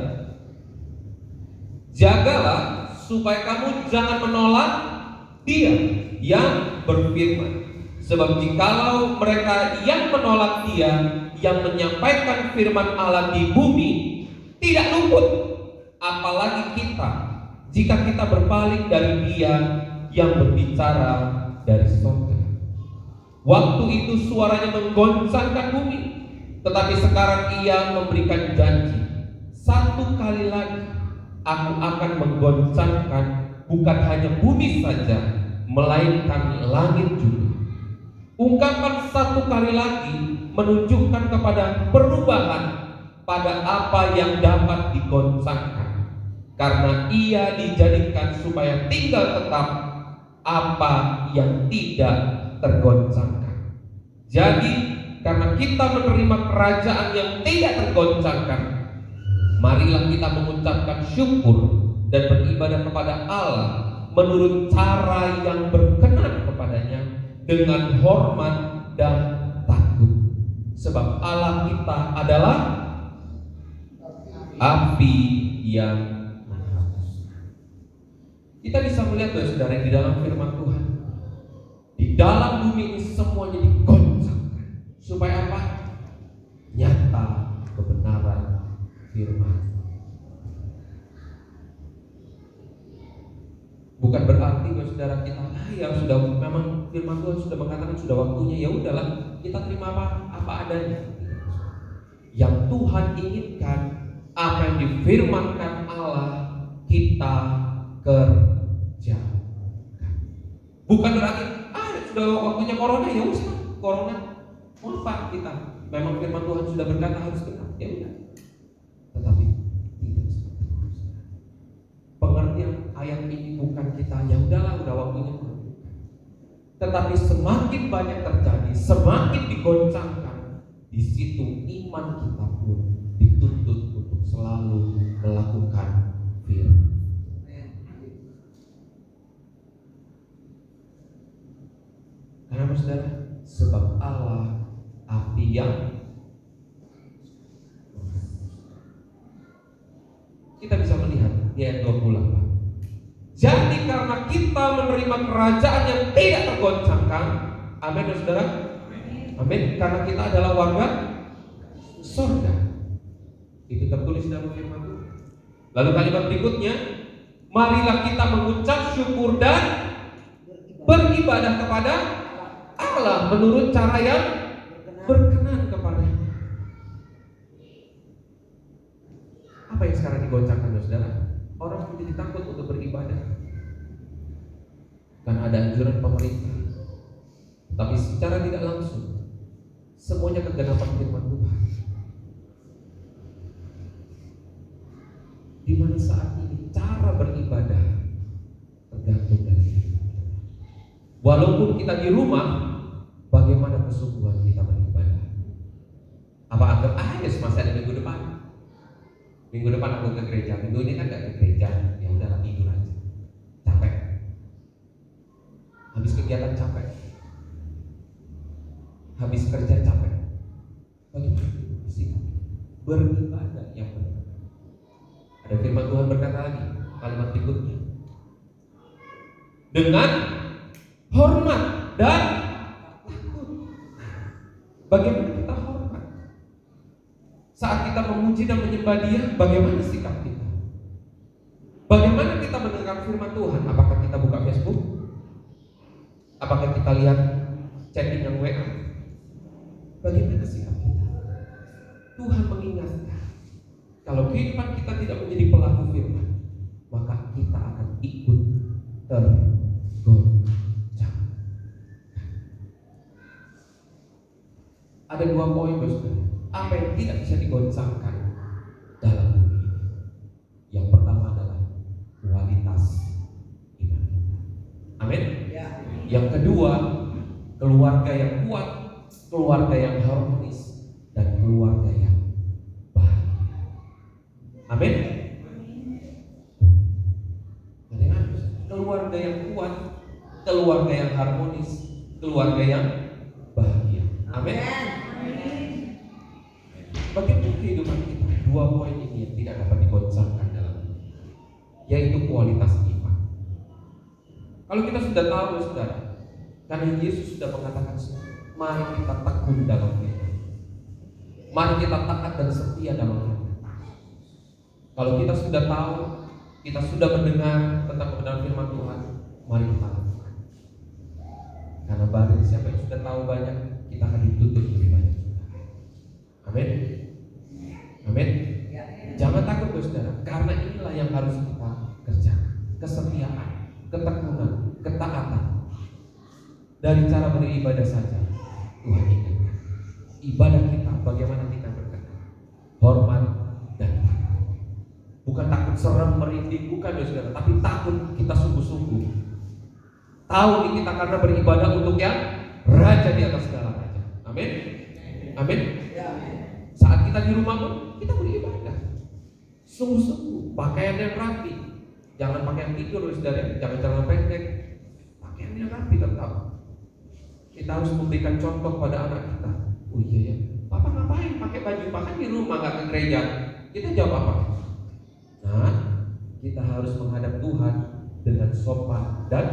Jagalah supaya kamu jangan menolak Dia yang berfirman. Sebab jikalau mereka yang menolak Dia yang menyampaikan firman Allah di bumi tidak luput, apalagi kita, jika kita berpaling dari Dia yang berbicara dari surga. Waktu itu suaranya menggoncangkan bumi, tetapi sekarang Ia memberikan janji satu kali lagi, Aku akan menggoncangkan bukan hanya bumi saja, melainkan langit juga. Ungkapan satu kali lagi menunjukkan kepada perubahan pada apa yang dapat digoncangkan, karena ia dijadikan supaya tinggal tetap apa yang tidak tergoncangkan. Jadi karena kita menerima kerajaan yang tidak tergoncangkan, marilah kita mengucapkan syukur dan beribadah kepada Allah menurut cara yang berkenan kepadanya dengan hormat dan takut. Sebab Allah kita adalah api yang menghanguskan. Kita bisa melihat saudara di dalam firman Tuhan, di dalam bumi ini semuanya digoncangkan. Supaya apa? Nyata kebenaran firman. Bukan berarti saudara kita, ya sudah, memang firman Tuhan sudah mengatakan sudah waktunya, ya udahlah kita terima apa adanya. Yang Tuhan inginkan, apa yang difirmankan Allah, kita kerjakan. Bukan berarti sudah waktunya corona, ya usah corona, apa kita. Memang firman Tuhan sudah berkata harus kita, ya udah. Tetapi tidak seperti itu. Pengertian ayat ini bukan kita, ya udahlah, udah waktunya. Tetapi semakin banyak terjadi, semakin digoncangkan, di situ iman kita pun dituntut untuk selalu melakukan firman. Karena saudara, sebab Allah api yang, kita bisa melihat di ayat 28. Jadi karena kita menerima kerajaan yang tidak tergoncangkan, amin saudara, amin, karena kita adalah warga surga. Itu tertulis dalam firman Tuhan. Lalu kalimat berikutnya, marilah kita mengucap syukur dan beribadah kepada Allah menurut cara yang berkenan kepadanya. Apa yang sekarang digoncangkan saudara? Orang menjadi takut untuk beribadah karena ada anjuran pemerintah. Tapi secara tidak langsung semuanya kegenapan firman Tuhan. Di mana saat ini cara beribadah tergantung dari kita. Walaupun kita di rumah, bagaimana kesungguhan kita beribadah? Apa anggap masih ada minggu depan? Minggu depan aku ke gereja, minggu ini kan gak ke gereja, ya udah tidur aja, capek. Habis kegiatan capek, habis kerja capek. Bagaimana sih beribadah yang benar? Ada firman Tuhan berkata lagi, kalimat berikutnya, dengan hormat dan takut. Bagaimana kita hormat? Saat kita memuji dan menyembah Dia, bagaimana sikap kita? Bagaimana kita mendengar firman Tuhan? Apakah kita buka Facebook? Apakah kita lihat chatting yang WA? Bagaimana sikap kita? Tuhan mengingatkan, kalau kehidupan kita tidak menjadi pelaku firman, maka kita akan ikut tergoncang. Ada 2 poin, saudara. Apa yang tidak bisa digoncangkan dalam bumi ini? Yang pertama adalah kualitas iman kita. Amin. Yang kedua, keluarga yang kuat, keluarga yang harmonis, dan keluarga yang bahagia. Amin. Keluarga yang kuat, keluarga yang harmonis, keluarga yang bahagia. Amin. Bagaimana kehidupan kita? 2 poin ini yang tidak dapat digoncangkan dalam hidup, yaitu kualitas iman. Kalau kita sudah tahu, saudara, karena Yesus sudah mengatakan, mari kita tekun dalam firman, mari kita taat dan setia dalam firman. Kalau kita sudah tahu, kita sudah mendengar tentang kebenaran firman Tuhan, mari kita lakukan. Karena barang siapa yang sudah tahu banyak, kita akan dituntut lebih banyak. Amin. Amin. Jangan takut, saudara, karena inilah yang yang harus kita kerjakan. Kesetiaan, ketekunan, ketaatan. Dari cara beribadah saja Tuhan ingatkan. Ibadah kita bagaimana kita berkenan, hormat dan takut. Bukan takut serem merinding, bukan ya saudara, tapi takut kita sungguh-sungguh. Tahu nih kita karena beribadah untuk yang raja di atas segala raja. Amin. Amin. Saat kita di rumah pun kita beribadah sungguh-sungguh, pakaian yang rapi. Jangan pakaian tidur saudara, jangan celana pendek. Pakaian yang rapi tetap. Kita harus memberikan contoh pada anak kita. Oh iya ya, papa ngapain pakai baju pakai di rumah nggak ke gereja? Kita jawab apa? Nah, kita harus menghadap Tuhan dengan sopan dan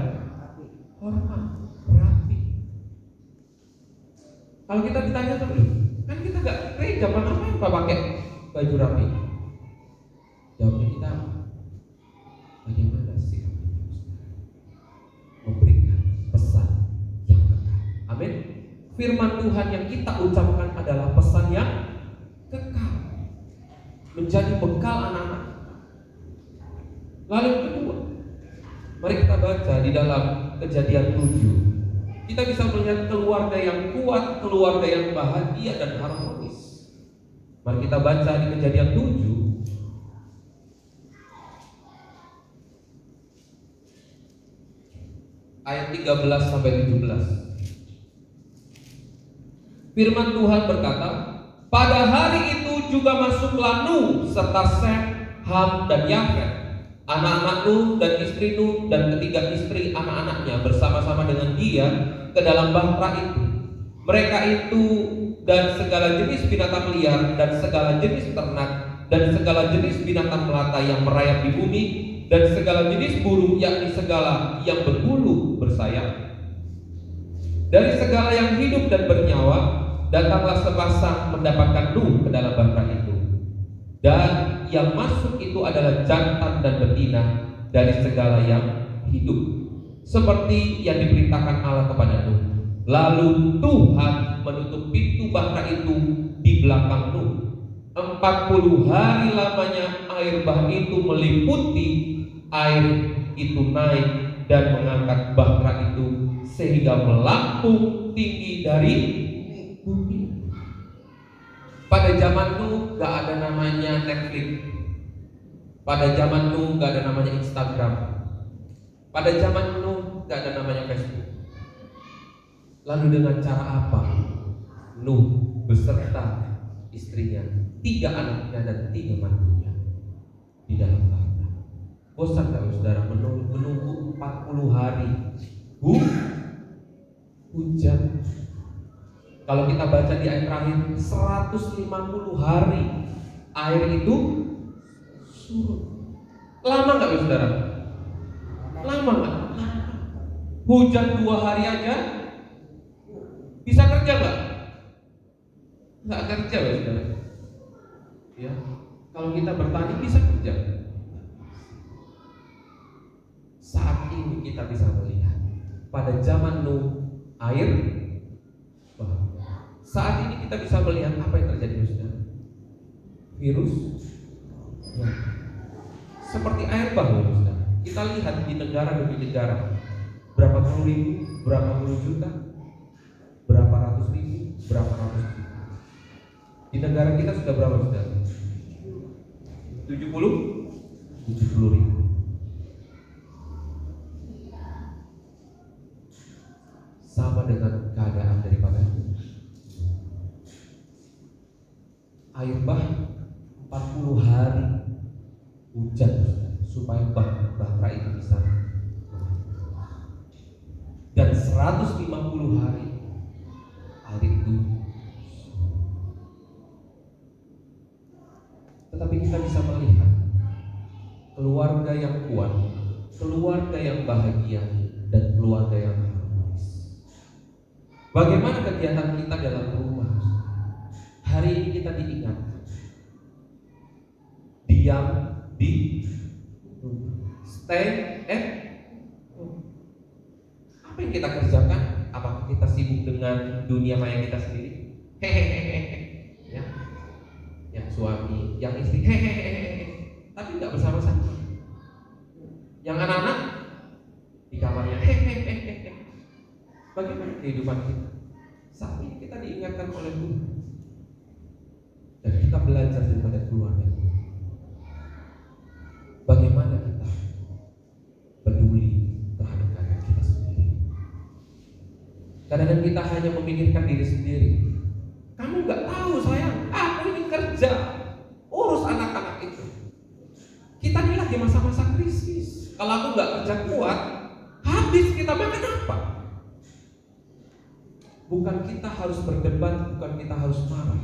hormat, rapi. Kalau kita ditanya terus, kan kita nggak ke gereja, ngapain pak pakai baju rapi? Jawabnya kita apa? Bagaimana sih memberikan pesan yang kekal? Amin. Firman Tuhan yang kita ucapkan adalah pesan yang kekal, menjadi bekal anak-anak. Lalu yang kedua, mari kita baca di dalam Kejadian 7. Kita bisa melihat keluarga yang kuat, keluarga yang bahagia dan harmonis. Mari kita baca di Kejadian 7 ayat 13 sampai 17. Firman Tuhan berkata, pada hari itu juga masuklah Nuh serta Sem, Ham dan Yafet, anak-anak Nuh dan istri Nuh dan ketiga istri anak-anaknya bersama-sama dengan dia ke dalam bahtera itu. Mereka itu dan segala jenis binatang liar dan segala jenis ternak dan segala jenis binatang melata yang merayap di bumi dan segala jenis burung, yakni segala yang berbulu bersayap. Dari segala yang hidup dan bernyawa datanglah sepasang mendapatkan Nuh ke dalam bahtera itu. Dan yang masuk itu adalah jantan dan betina dari segala yang hidup, seperti yang diperintahkan Allah kepada Nuh. Lalu Tuhan menutup pintu bahtera itu di belakang Nuh. 40 hari lamanya air bah itu meliputi air itu naik dan mengangkat bahtera itu sehingga melampung tinggi dari bumi. Pada zaman Nuh gak ada namanya Netflix. Pada zaman Nuh gak ada namanya Instagram. Pada zaman Nuh gak ada namanya Facebook. Lalu dengan cara apa Nuh beserta istrinya, 3 anaknya dan 3 mantunya di dalam bahtera? Bosan gak saudara menunggu 40 hari hujan? Kalau kita baca di ayat terakhir, 150 hari air itu surut. Lama gak saudara? Lama gak? Hujan 2 hari aja bisa kerja gak? Gak kerja saudara. Ya, kalau kita bertani bisa kerja. Saat ini kita bisa melihat pada zaman Nuh air bah. Saat ini kita bisa melihat apa yang terjadi saudara. Virus ya. Seperti air bah saudara. Kita lihat di negara demi negara, berapa puluh ribu, berapa puluh juta, berapa ratus ribu, berapa ratus juta. Di negara kita sudah berapa saudara? 70 ribu. Sama dengan keadaan daripada air bah 40 hari hujan supaya bahtera itu bisa, dan 150 hari air itu. Tetapi kita bisa melihat keluarga yang kuat, keluarga yang bahagia, dan keluarga yang harmonis. Bagaimana kegiatan kita dalam rumah? Hari ini kita diingatkan diam di rumah, stay at home. Apa yang kita kerjakan? Apakah kita sibuk dengan dunia maya kita sendiri? Ya, yang suami, yang istri, tapi nggak bersama-sama. Yang anak-anak di kamarnya. Bagaimana kehidupan kita? Saat ini kita diingatkan oleh Tuhan, dan kita belajar daripada keluarga. Bagaimana kita peduli terhadap keadaan kita sendiri. Kadang-kadang kita hanya memikirkan diri sendiri. Kamu nggak tahu sayang, aku ini kerja, urus anak-anak itu. Kita ini lagi masa-masa krisis. Kalau aku nggak kerja kuat, habis kita makan apa? Bukan kita harus berdebat, bukan kita harus marah,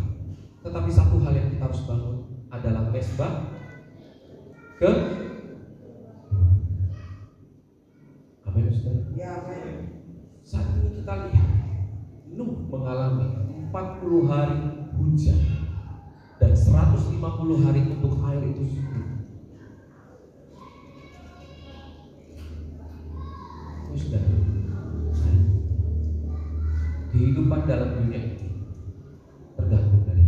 tetapi satu hal yang kita harus bangun adalah mesbah ke. Amin, saudara. Ya, amin. Saat ini kita lihat Nuh mengalami 40 hari hujan dan 150 hari untuk air itu surut. Saudara, kehidupan dalam dunia ini tergantung dari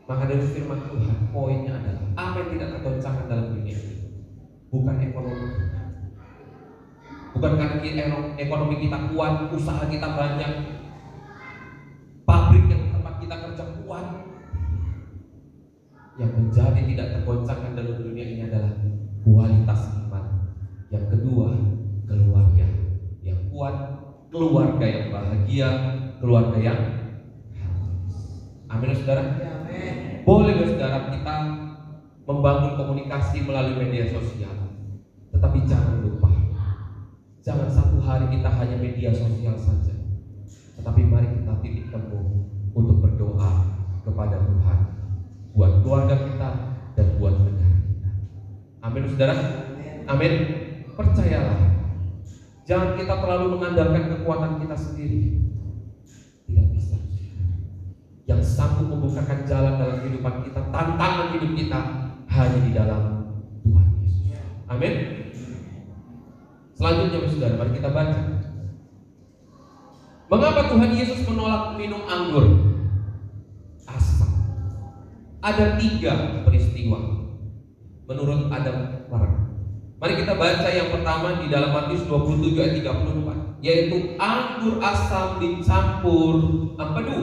maka dari firman Tuhan, poinnya adalah apa yang tidak tergoncangkan dalam dunia ini bukan ekonomi, bukan karena ekonomi kita kuat, usaha kita banyak, pabrik yang tempat kita kerja kuat. Yang menjadi tidak tergoncangkan dalam dunia ini adalah kualitas iman. Yang kedua, keluarga yang kuat, keluarga yang bahagia, keluarga yang harmonis. Amin, saudara. Amin. Boleh, saudara, kita membangun komunikasi melalui media sosial, tetapi jangan lupa, jangan satu hari kita hanya media sosial saja, tetapi mari kita titik temu untuk berdoa kepada Tuhan buat keluarga kita dan buat negara kita. Amin, saudara. Amin. Percayalah, jangan kita terlalu mengandalkan kekuatan kita sendiri. Tidak bisa. Yang sanggup membukakan jalan dalam kehidupan kita, tantangan hidup kita, hanya di dalam Tuhan Yesus. Amin. Selanjutnya, saudara, mari kita baca. Mengapa Tuhan Yesus menolak minum anggur? Asam. Ada 3 peristiwa menurut Adam Warren. Mari kita baca yang pertama di dalam Matius 27 ayat 34, yaitu anggur asam dicampur empedu.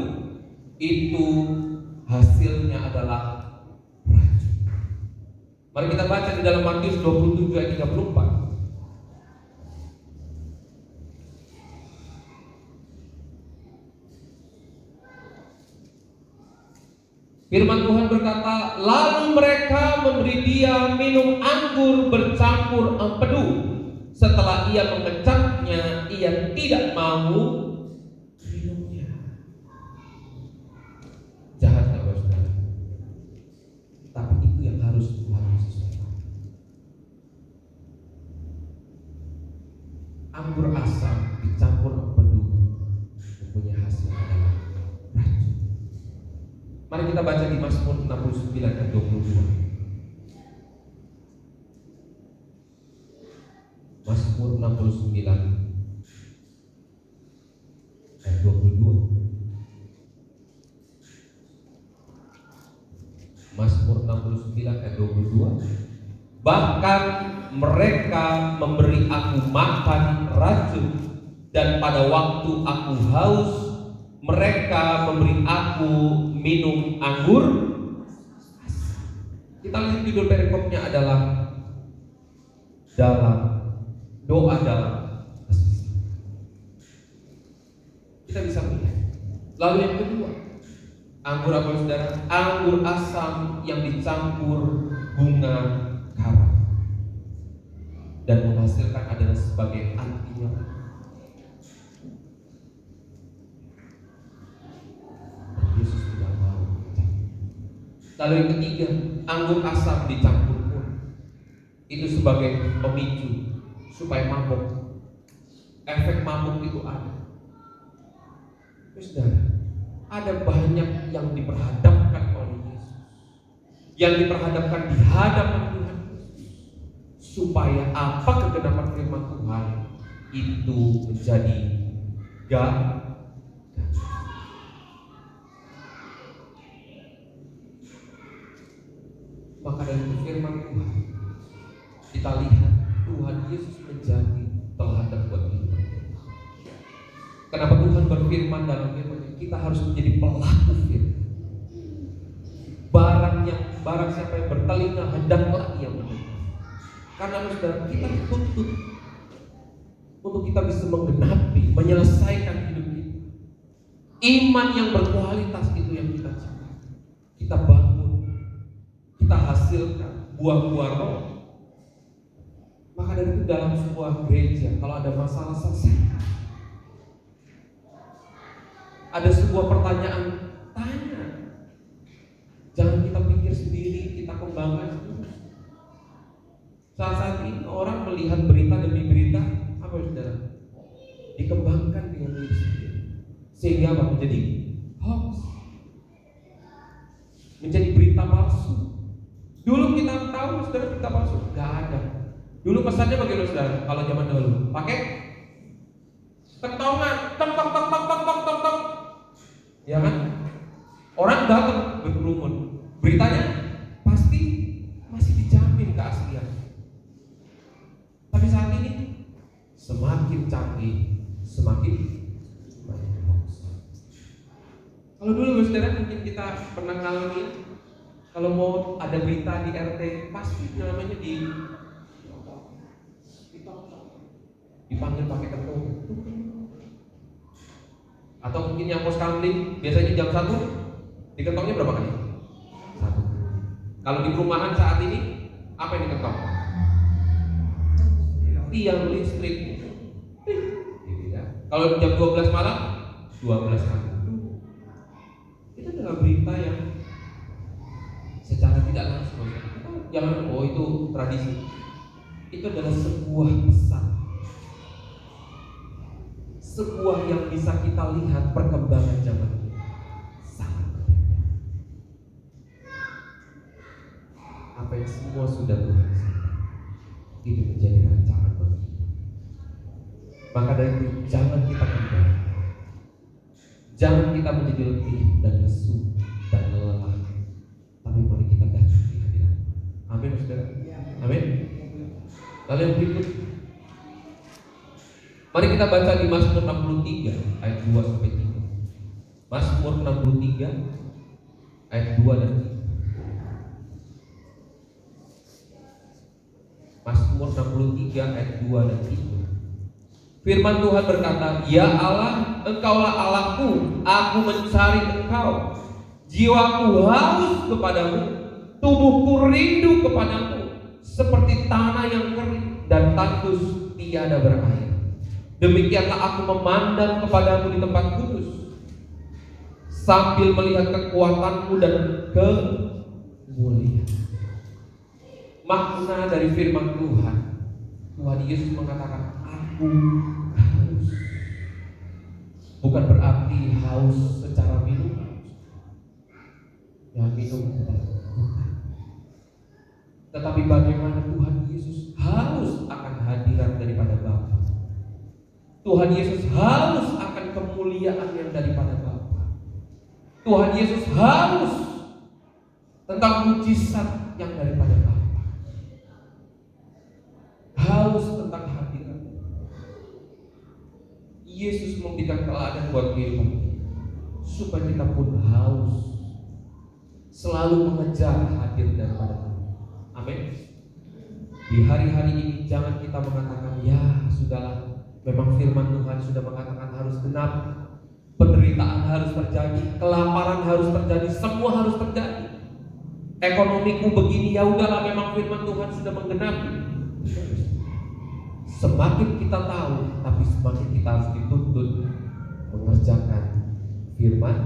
Itu hasilnya adalah racun. Mari kita baca di dalam Matius 27 ayat 34. Firman Tuhan berkata, lalu mereka memberi dia minum anggur bercampur empedu. Setelah ia mengecapnya, ia tidak mau minumnya. Jahat gak, saudara? Tapi itu yang harus Tuhan Yesus lakukan. Anggur asam dicampur empedu mempunyai hasil adalah racun. Mari kita baca di Mazmur 69 ayat 22. Mazmur 69 ayat 22. Mazmur 69 ayat 22. Bahkan mereka memberi aku makan racun, dan pada waktu aku haus mereka memberi aku minum anggur. Kita lihat judul perikopnya adalah dalam doa dalam kesusahan. Kita bisa melihat. Lalu yang kedua, anggur apa, saudara? Anggur asam yang dicampur bunga kara dan menghasilkan adalah sebagai antinya. Yesus tidak mau. Lalu yang ketiga, anggur asam dicampur pun itu sebagai pemicu supaya mabuk. Efek mabuk itu ada. Saudara, ada banyak yang diperhadapkan oleh Yesus, yang diperhadapkan di hadapan Tuhan Yesus, supaya apa kegenapan firman Tuhan itu menjadi gagal. Maka dari itu firman Tuhan, kita lihat Tuhan Yesus menjadi teladan buat kita. Kenapa Tuhan berfirman dalam firman-Nya? Kita harus menjadi pelaku firman. Barang siapa yang bertelinga hendaklah ia mendengar. Karena saudara, kita dituntut untuk kita bisa menggenapi, menyelesaikan hidup kita. Iman yang berkualitas itu yang kita cipta. Kita bangun, kita hasilkan buah-buah roh. Maka dari itu dalam sebuah gereja, kalau ada masalah selesaikan. Ada sebuah pertanyaan, tanya. Jangan kita pikir sendiri, kita kembangkan sendiri. Saat ini orang melihat berita demi berita, apa saudara? Dikembangkan dengan diri sendiri. Sehingga apa? Menjadi hoax, menjadi berita palsu. Dulu kita tahu saudara berita palsu, gak ada. Dulu pesannya bagaimana saudara? Kalau zaman dulu pakai kentongan, tong tong tong tong tong tong tong tong, ya kan? Orang datang berkerumun, beritanya pasti masih dijamin keaslian. Tapi saat ini semakin canggih, semakin banyak hoax. Kalau dulu saudara mungkin kita pernah ngalami, kalau mau ada berita di RT pasti namanya dipanggil pakai kentung. Atau mungkin yang pos kamling biasanya jam 1 dikentongnya berapa kali? 1. Kalau di perumahan saat ini apa yang dikentong? Tiang listrik. Kalau jam 12 malam 12 kali. Itu adalah berita yang secara tidak langsung. Jangan itu tradisi. Itu adalah sebuah pesan, sebuah yang bisa kita lihat perkembangan zaman ini sangat berbeda. Apa yang semua sudah Tuhan siapkan itu menjadi rancangan bagi kita. Maka dari itu jangan kita kembali, jangan kita menjadi letih dan lesu dan lelah, tapi mari kita datang di hadirat. Amin saudara. Amin. Lalu yang berikut, mari kita baca di Mazmur 63 ayat 2 sampai 3. Mazmur 63 ayat 2 dan 3. Mazmur 63 ayat 2 dan 3. Firman Tuhan berkata, "Ya Allah, Engkaulah Allahku, aku mencari Engkau. Jiwaku haus kepadamu, tubuhku rindu kepadamu, seperti tanah yang kering dan tandus tiada berair. Demikianlah aku memandang kepadamu di tempat kudus, sambil melihat kekuatanmu dan kemuliaan." Makna dari firman Tuhan, Tuhan Yesus mengatakan, aku haus. Bukan berarti haus secara minum, ya minum bukan. Tetapi bagaimana Tuhan Yesus haus akan hadirat daripada Bapa. Tuhan Yesus haus akan kemuliaan yang daripada Bapa. Tuhan Yesus haus tentang mujizat yang daripada Bapa. Haus tentang hadirat. Yesus memberikan teladan buat kehidupan kita, supaya kita pun haus, selalu mengejar hadir daripada Tuhan. Amin. Di hari-hari ini jangan kita mengatakan, ya sudahlah, memang firman Tuhan sudah mengatakan harus genap, penderitaan harus terjadi, kelaparan harus terjadi, semua harus terjadi. Ekonomiku begini, ya udahlah, memang firman Tuhan sudah menggenapi. Semakin kita tahu, tapi semakin kita harus dituntut mengerjakan firman,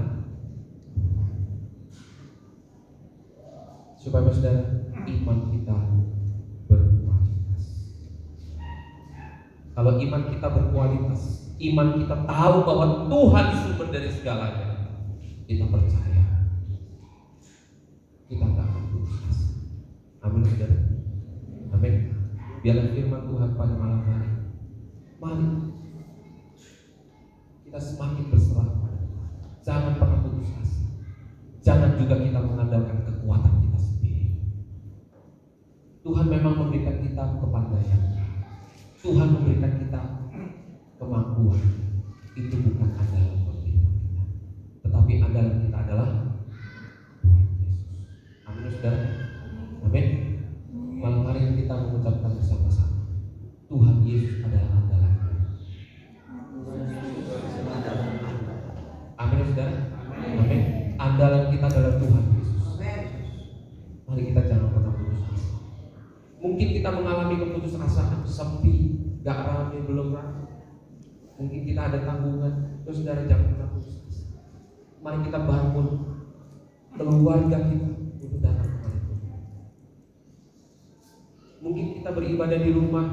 supaya saudara, iman kita berkualitas. Kalau iman kita berkualitas, iman kita tahu bahwa Tuhan sumber dari segalanya, kita percaya, kita tak akan putus asa. Amin saudara. Amin. Biarlah firman Tuhan pada malam hari, mari kita semakin berserah pada Tuhan. Jangan pernah putus asa. Jangan juga kita mengandalkan kekuatan kita sendiri. Tuhan memang memberikan kita kepandaian. Tuhan memberikan kita kemampuan. Itu bukan andalan buat kehidupan kita, tetapi andalan kita adalah Tuhan Yesus. Amin, saudara. Amin. Malam hari ini kita mengucapkan bersama-sama, Tuhan Yesus adalah andalan. Amin, saudara. Amin. Andalan kita adalah Tuhan Yesus. Mari kita jangan pernah putus asa. Mungkin kita mengalami keputusasaan, sepi, gak ramai, belum ramai. Mungkin kita ada tanggungan, terus saudara jangan pernah putus asa. Mari kita bangun keluarga kita untuk datang kepada Tuhan. Mungkin kita beribadah di rumah,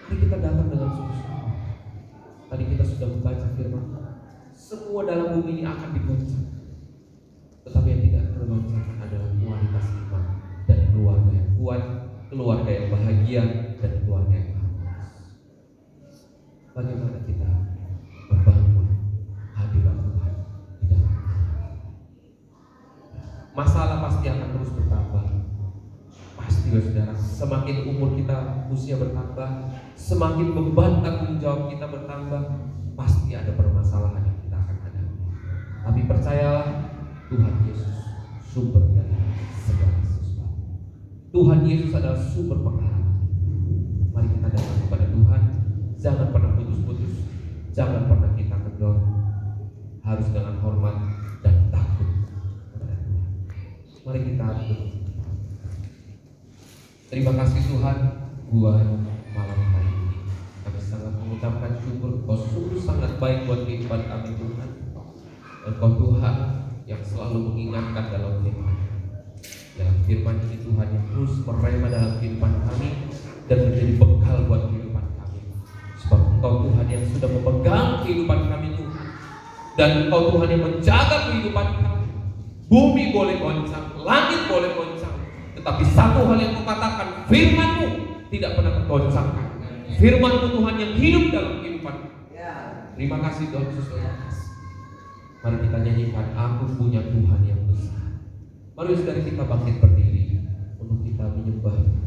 mari kita datang dengan sungguh-sungguh. Tadi kita sudah membaca firman, semua dalam bumi ini akan digoncang, tetapi yang tidak tergoncangkan adalah kualitas iman dan keluarga yang kuat, keluarga yang bahagia, dan keluarga yang harmonis. Bagaimana kita membangun hadirat Tuhan di dalam kita? Masalah pasti akan terus bertambah. Pasti, saudara, semakin umur kita usia bertambah, semakin beban tanggung jawab kita bertambah, pasti ada permasalahan yang kita akan hadapi. Tapi percayalah, Tuhan Yesus sumber dari segala sesuatu. Tuhan Yesus adalah sumber pengharapan. Mari kita datang kepada Tuhan. Jangan pernah putus-putus, jangan pernah kita kendor. Harus dengan hormat dan takut kepada Tuhan. Mari kita atur. Terima kasih Tuhan buat malam hari ini. Kami sangat mengucapkan syukur, Kau sungguh sangat baik buat kehidupan kami Tuhan. Engkau Tuhan yang selalu mengingatkan dalam firman. Dalam firman ini Tuhan yang terus merema dalam kehidupan kami dan menjadi bekal buat kehidupan kami. Sebab Engkau Tuhan yang sudah memegang kehidupan kami Tuhan, dan Engkau Tuhan yang menjaga kehidupan kami. Bumi boleh goncang, langit boleh goncang, tetapi satu hal yang Kau katakan, firman-Mu tidak pernah tergoncangkan. Firman-Mu Tuhan yang hidup dalam kehidupan. Terima kasih Tuhan Yesus. Mari kita nyanyikan, Aku punya Tuhan yang besar. Mari saudara kita bangkit berdiri untuk kita menyembah.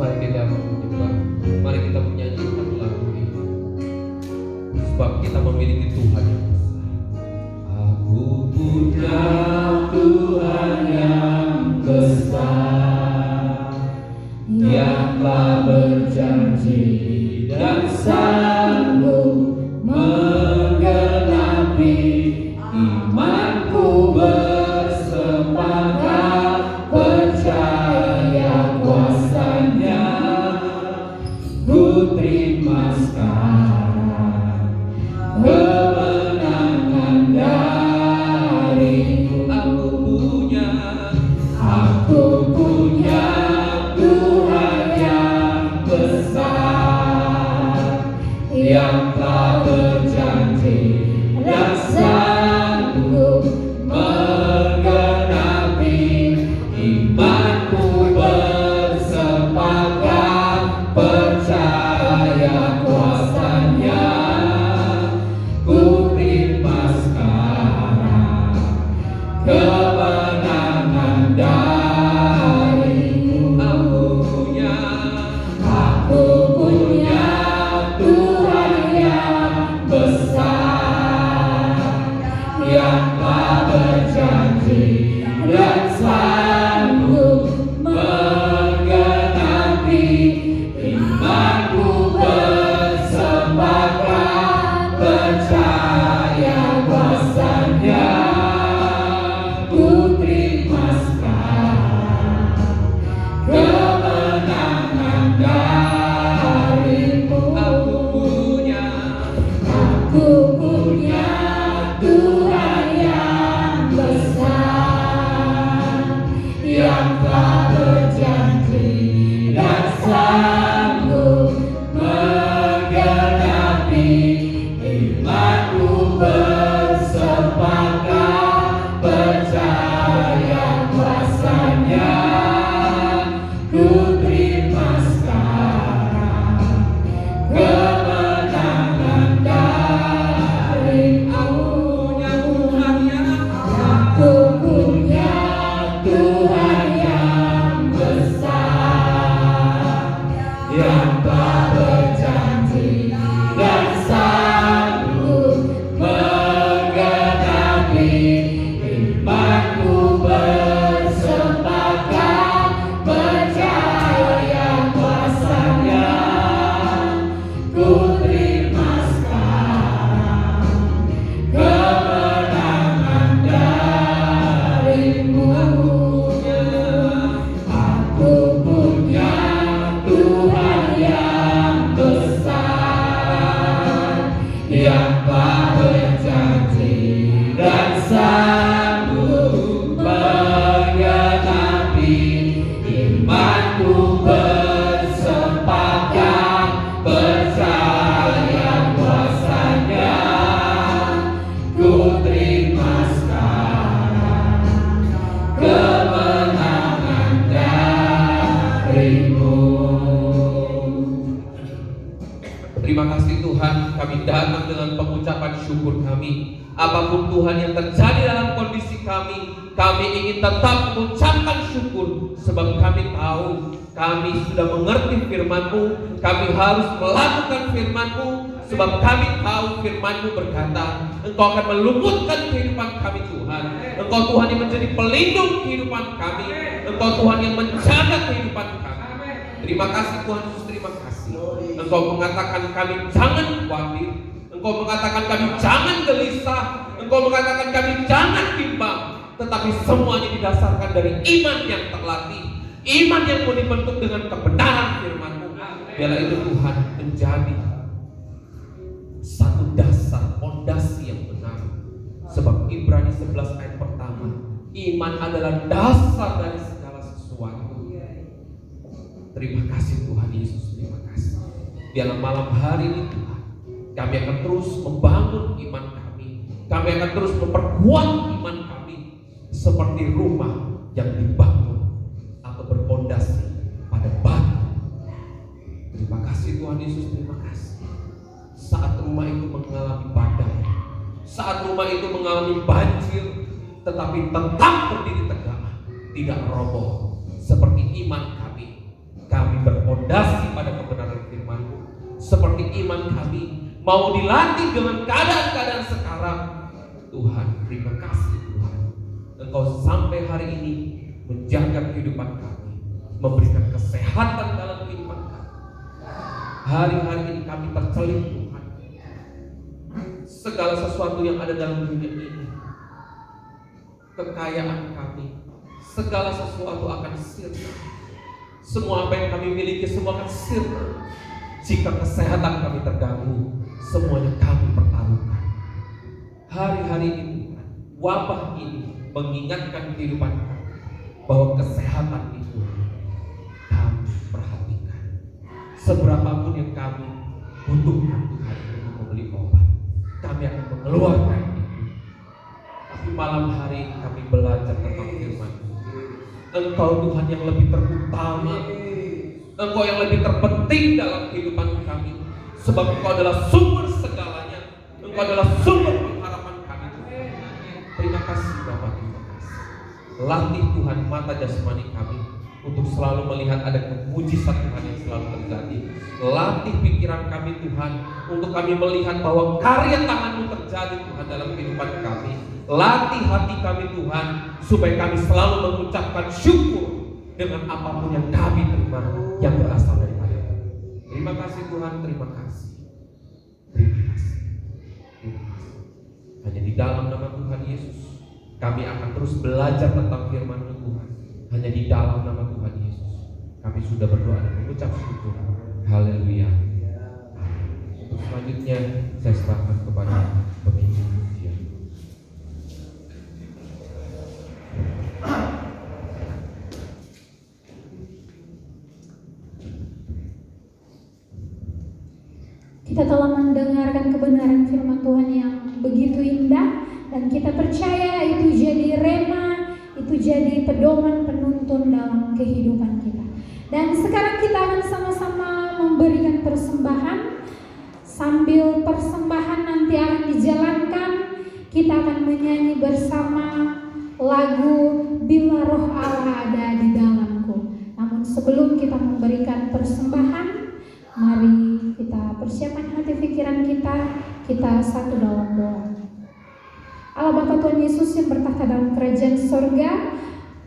Mari kita menyembah, mari kita menyanyikan lagu ini, sebab kita memiliki Tuhan yang besar. Aku punya Tuhan yang besar, yang telah berjanji dan sanggup menggenapi imanku bersepakat percaya kuasanya. Ku terima sekarang kemenangan darimu. Aku punya Tuhan yang negerimu. Terima kasih Tuhan, kami datang dengan pengucapan syukur kami. Apapun Tuhan yang terjadi dalam kondisi kami ingin tetap mengucapkan syukur. Sebab kami tahu, kami sudah mengerti firman-Mu, kami harus melakukan firman-Mu. Sebab kami tahu firman-Mu berkata, Engkau akan meluputkan kehidupan kami Tuhan. Engkau Tuhan yang menjadi pelindung kehidupan kami. Engkau Tuhan yang menjaga kehidupan kami. Terima kasih Tuhan Yesus, terima kasih. Engkau mengatakan kami jangan khawatir. Engkau mengatakan kami jangan gelisah. Engkau mengatakan kami jangan bimbang. Tetapi semuanya didasarkan dari iman yang terlatih, iman yang mau dibentuk dengan kebenaran firman-Mu. Biarlah itu Tuhan menjadi satu dasar fondasi yang benar. Sebab Ibrani 11 ayat pertama, iman adalah dasar dari segala sesuatu. Terima kasih Tuhan Yesus, terima kasih. Biarlah malam hari ini Tuhan, kami akan terus membangun iman kami. Kami akan terus memperkuat iman kami seperti rumah yang dibangun atau berpondasi pada batu. Terima kasih Tuhan Yesus, terima kasih. Saat rumah itu mengalami badai, saat rumah itu mengalami banjir, tetapi tetap berdiri tegak, tidak roboh. Seperti iman kami berpondasi pada kebenaran firman-Mu. Seperti iman kami mau dilatih dengan keadaan-keadaan sekarang. Tuhan, terima kasih Tuhan. Engkau sampai hari ini menjaga kehidupan kami, memberikan kesehatan dalam kehidupan kami. Hari-hari ini kami tercelip Tuhan. Segala sesuatu yang ada dalam dunia ini, kekayaan kami, segala sesuatu akan sirna. Semua apa yang kami miliki semua akan sirna. Jika kesehatan kami terganggu, semuanya kami pertaruhkan. Hari-hari ini wabah ini mengingatkan kehidupan kami bahwa kesehatan itu kami perhatikan. Seberapapun yang kami butuhkan Tuhan untuk membeli obat, kami akan mengeluarkan itu. Tapi malam hari ini kami belajar tentang firman. Engkau Tuhan yang lebih terutama, Engkau yang lebih terpenting dalam kehidupan kami. Sebab Engkau adalah sumber segalanya. Engkau adalah sumber pengharapan kami Tuhan. Terima kasih Bapak, terima kasih. Latih Tuhan mata jasmani kami untuk selalu melihat ada mujizat Tuhan yang selalu terjadi. Latih pikiran kami Tuhan untuk kami melihat bahwa karya tangan-Mu terjadi Tuhan dalam kehidupan kami. Latih hati kami Tuhan supaya kami selalu mengucapkan syukur dengan apapun yang kami terima yang berasal daripada-Mu. Terima kasih Tuhan, terima kasih. Terima kasih. Terima kasih. Hanya di dalam nama Tuhan Yesus kami akan terus belajar tentang firman-Mu Tuhan. Hanya di dalam nama Tuhan Yesus kami sudah berdoa dan mengucap syukur. Haleluya. Untuk selanjutnya saya serahkan kepada pemimpin pujian. Kita telah mendengarkan kebenaran firman Tuhan yang begitu indah, dan kita percaya itu jadi rema, itu jadi pedoman penuntun dalam kehidupan kita. Dan sekarang kita akan sama-sama memberikan persembahan. Sambil persembahan nanti akan dijalankan, kita akan menyanyi bersama lagu Bila Roh Allah Ada di Dalamku. Namun sebelum kita memberikan persembahan, mari kita persiapkan hati pikiran kita satu dalam doa. Allah Bapa Tuhan Yesus yang bertahta dalam kerajaan sorga,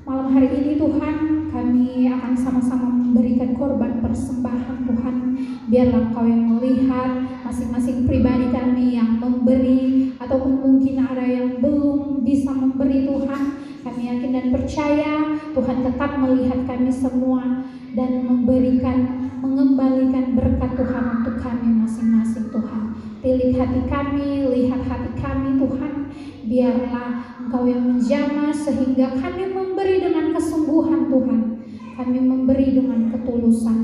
malam hari ini Tuhan kami akan sama-sama memberikan korban persembahan Tuhan. Biarlah Engkau yang melihat masing-masing pribadi kami yang memberi, ataupun mungkin ada yang belum bisa memberi Tuhan. Kami yakin dan percaya Tuhan tetap melihat kami semua dan mengembalikan berkat Tuhan untuk kami masing-masing Tuhan. Pilih hati kami, lihat hati kami Tuhan. Biarlah Engkau yang menjamah sehingga kami memberi dengan kesungguhan Tuhan. Kami memberi dengan ketulusan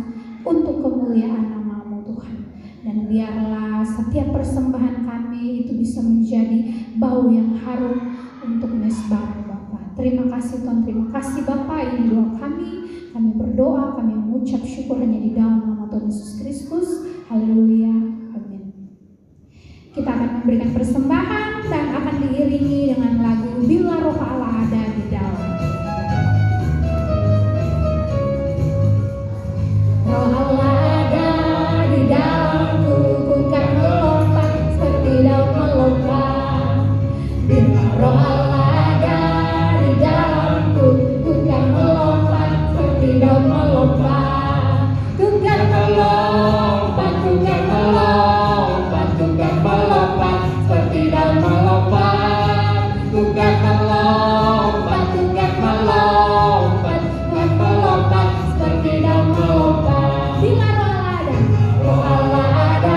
untuk kemuliaan nama-Mu Tuhan. Dan biarlah setiap persembahan kami itu bisa menjadi bau yang harum untuk mezbah Bapa. Terima kasih Tuhan, terima kasih Bapa. Ini doa kami berdoa, kami mengucap syukur hanya di dalam nama Tuhan Yesus Kristus. Haleluya, amin. Kita akan memberikan persembahan dan akan diiringi dengan lagu Bila Roh Allah Ada di Dalam. Roh Allah ada di dalamku, ku kan melompat seperti daun melompat. Bila Roh Allah ada di dalamku, ku kan melompat seperti daun melompat. Ku kan melompat, ku kan melompat, ku kan melompat seperti daun melompat. Ku kan melompat, ku kan melompat, ku kan melompat seperti daun melompat. Bila Roh Allah ada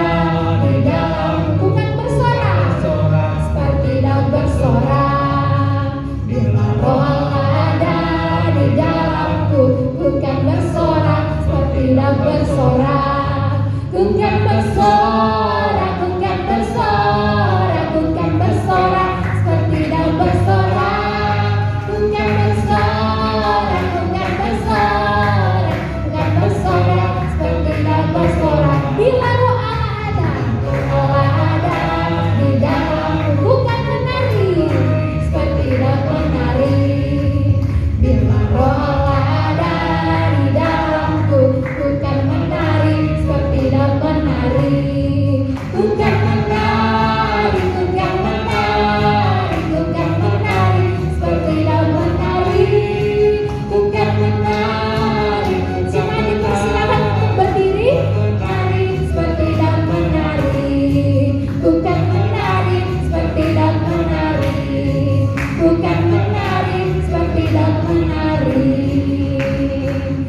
di dalamku, kan bersorak seperti daun bersorak. Bila Roh Allah ada di dalamku, ku kan bersorak seperti daun bersorak. Ku kan bersorak, ku kan bersorak, ku kan bersorak seperti daun bersorak. Ku kan bersorak, ku kan bersorak, ku kan bersorak seperti daun bersorak. Bila Roh Allah ada di dalamku, ku kan menari seperti daun menari. Bila Roh Allah ada di dalamku, ku kan menari seperti daun menari. Ku kan menari, ku kan menari, ku kan menari seperti daun menari. Ku kan menari. Siapa dipersilakan untuk berdiri? Menari seperti daun menari. Ku kan menari seperti daun menari. Ku kan menari seperti daun menari.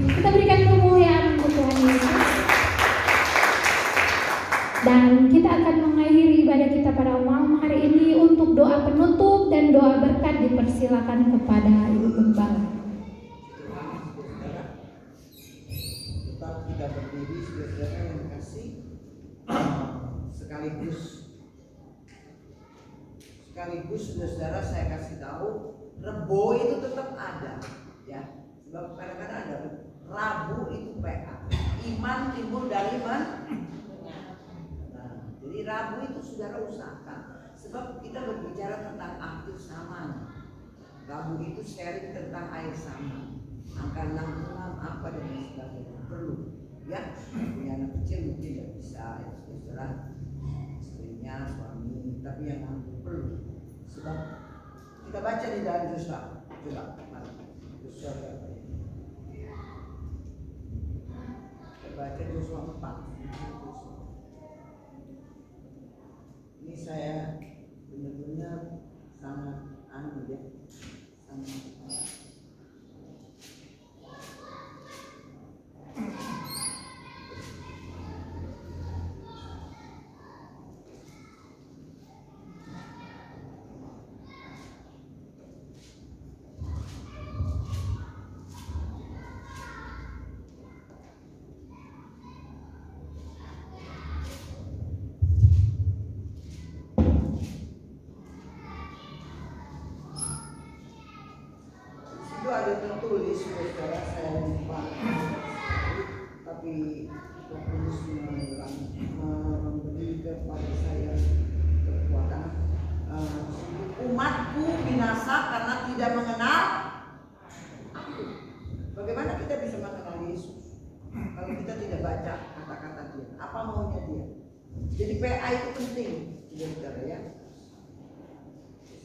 Kita berikan kemuliaan untuk Tuhan Yesus. Dan kita akan mengakhiri ibadah kita pada malam hari ini untuk doa penutup dan doa berkat dipersilakan kepada Ibu Gembala. Tetap kita berdiri saudara yang kasih, sekaligus saudara saya kasih tahu Rebo itu tetap ada ya, sebab kadang-kadang ada Rabu itu PA, iman timbul dari mana? Nah, jadi Rabu itu saudara usahakan, sebab kita berbicara tentang aktif saman. Rabu itu sharing tentang air saman, angka 66 apa dan lain sebagainya perlu ya. Punya anak kecil mungkin tidak bisa ya saudara, istrinya, suami, tapi yang mampu perlu. Sebab kita baca di dalam Yosua, coba mari Yosua berapa ini? Kita baca Yosua 4. Ini saya benar-benar sangat ya, sangat ada tertulis saudara, saya lupa, tapi tertulis memberi kepada saya kekuatan. Umatku binasa karena tidak mengenal aku. Bagaimana kita bisa mengenal Yesus kalau kita tidak baca kata-kata dia? Apa maunya dia? Jadi PA itu penting, saudara ya.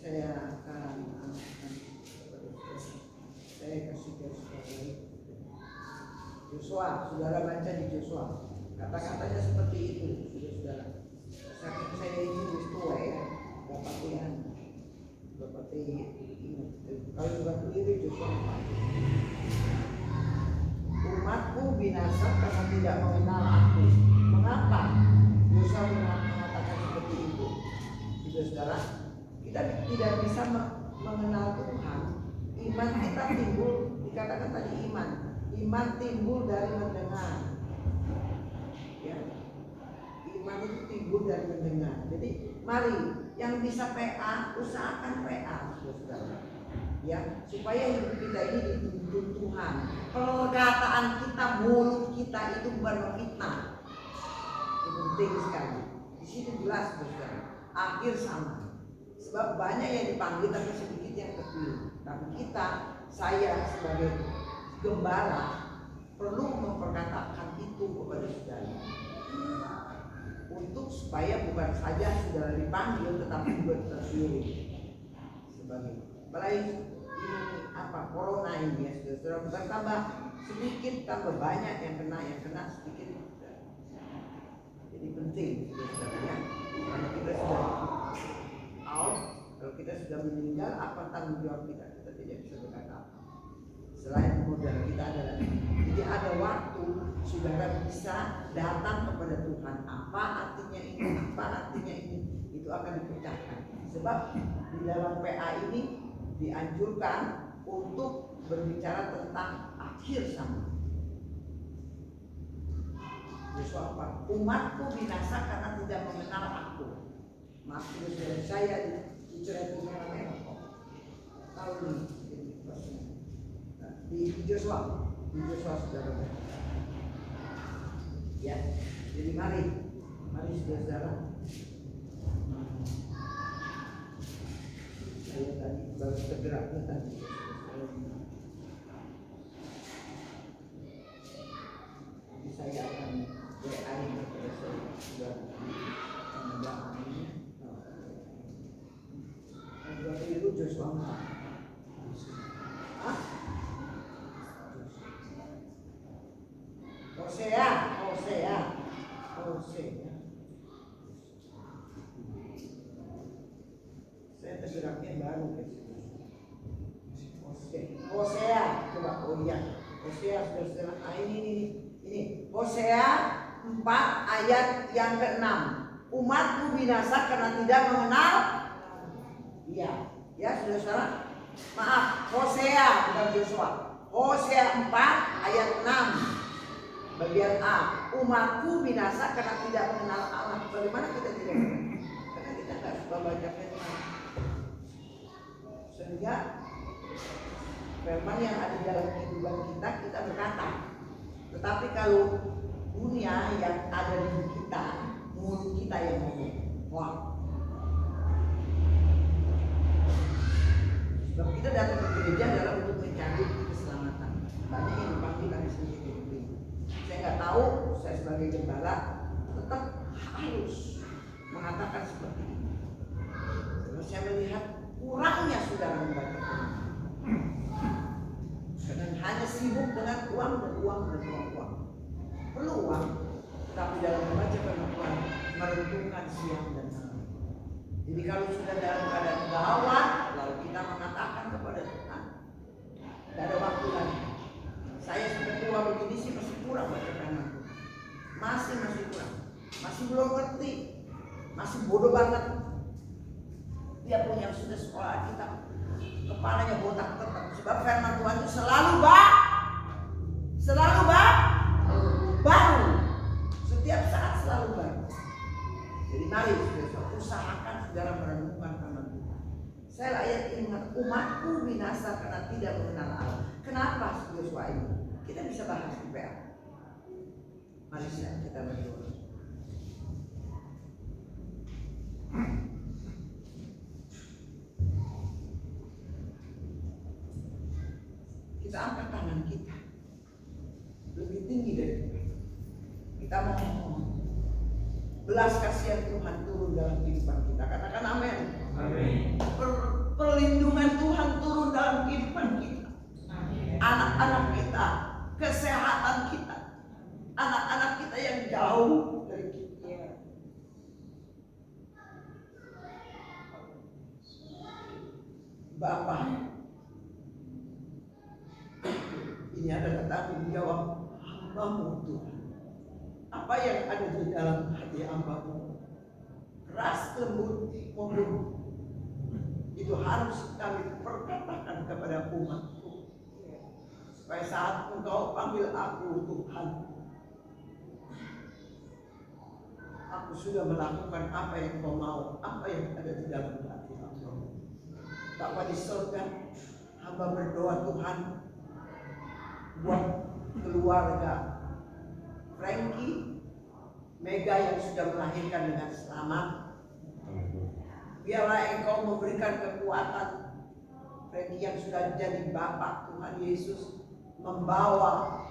Saya akan saya kasih Yosua, saudara baca di Yosua, kata-katanya seperti itu, saudara. Saya ini tua ya, dapat ingat. Kalau sudah keliru Yosua 4. Umatku binasa karena tidak mengenal aku. Mengapa Yosua mengatakan seperti itu? Saudara, kita tidak bisa mengenal Tuhan. Iman kita timbul, dikatakan tadi iman timbul dari mendengar ya. Iman itu timbul dari mendengar. Jadi mari yang bisa PA, usahakan PA saudara ya, supaya hidup kita ini dituntun Tuhan. Perkataan perkataan kita, mulut kita itu bukan memfitnah. Itu penting sekali. Di sini jelas saudara, akhir sama. Sebab banyak yang dipanggil tapi sedikit yang terpilih. Tapi kita, saya sebagai gembala perlu memperkatakan itu kepada saudara. Untuk supaya bukan saja saudara dipanggil tetapi juga terpilih. Sebagai apalagi ini apa corona ini ya saudara, bukan tambah sedikit tambah banyak yang kena sedikit. Jadi penting saudara ya. Kalau kita sudah out, kalau kita sudah meninggal, apa tanggung jawab kita? Kita tidak bisa berkata apa. Selain modal kita adalah, jadi ada waktu saudara bisa datang kepada Tuhan. Apa artinya ini? Apa artinya ini? Itu akan dipecahkan. Sebab di dalam PA ini dianjurkan untuk berbicara tentang akhir zaman. Yesus apa? Umatku binasa karena tidak mengenal aku. Maksud dari saya dicerai merah-merah kok. Tahu nih di Joshua saudara. Ya, jadi mari saudara. Saya tadi baru tergeraknya tadi. Jadi saya akan WA-in kepada saudara. Itu Joshua. Hosea. Saya tergeraknya baru ke sini. Hosea, coba Hosea saudara. Ini Hosea 4 ayat yang ke-6. Umatku binasa karena tidak mengenal. Iya, ya saudara. Maaf, Hosea bukan Joshua. Hosea 4 ayat 6. Bagian A, umatku binasa karena tidak mengenal Allah. Bagaimana kita tidak mengenal? Karena kita tidak suka baca firman. Sehingga firman yang ada dalam kehidupan kita berkata. Tetapi kalau dunia yang ada di kita, mulut kita yang ngomong. Wah. Sebab kita datang ke gereja adalah untuk mencari keselamatan. Banyak yang dipanggil dari sini. Saya nggak tahu, saya sebagai gembala tetap harus mengatakan seperti ini. Terus saya melihat kurangnya saudara membaca Quran. Karena hanya sibuk dengan uang. Perlu uang, tapi dalam membaca firman Tuhan merenungkan siang dan malam. Jadi kalau sudah dalam keadaan gawat, lalu kita mengatakan kepada Tuhan, tidak ada waktu lagi. Saya sampai tua begini sih masih kurang baca firman Tuhan. Masih kurang. Masih belum ngerti. Masih bodoh banget. Dia pun yang sudah sekolah kita kepalanya botak tetap. Sebab firman Tuhan itu selalu baru. Setiap saat selalu baru. Jadi mari saudara, usahakan saudara merenungkan firman Tuhan. Saya ayat ingat, umatku binasa karena tidak mengenal Allah. Kenapa Joshua ini? Kita bisa bahas di PA. Mari kita berdoa. Kita angkat tangan kita lebih tinggi dari Tuhan. Kita mohon belas kasihan Tuhan turun dalam kehidupan kita. Katakan amin. Amin. Perlindungan Tuhan turun dalam kehidupan kita. Anak-anak kita, kesehatan kita, anak-anak kita yang jauh dari kita. Bapak, ini adalah tanggung jawab hamba-Mu Tuhan. Apa yang ada di dalam hati hamba-Mu, keras lembut maupun itu harus kami perkatakan kepada umat-Mu. Supaya saat Engkau panggil aku Tuhan, aku sudah melakukan apa yang Engkau mau, apa yang ada di dalam hati hamba. Bapa di surga, hamba berdoa Tuhan buat keluarga keluarga Frankie, Mega yang sudah melahirkan dengan selamat. Biarlah Engkau memberikan kekuatan Frankie yang sudah jadi bapak, Tuhan Yesus, membawa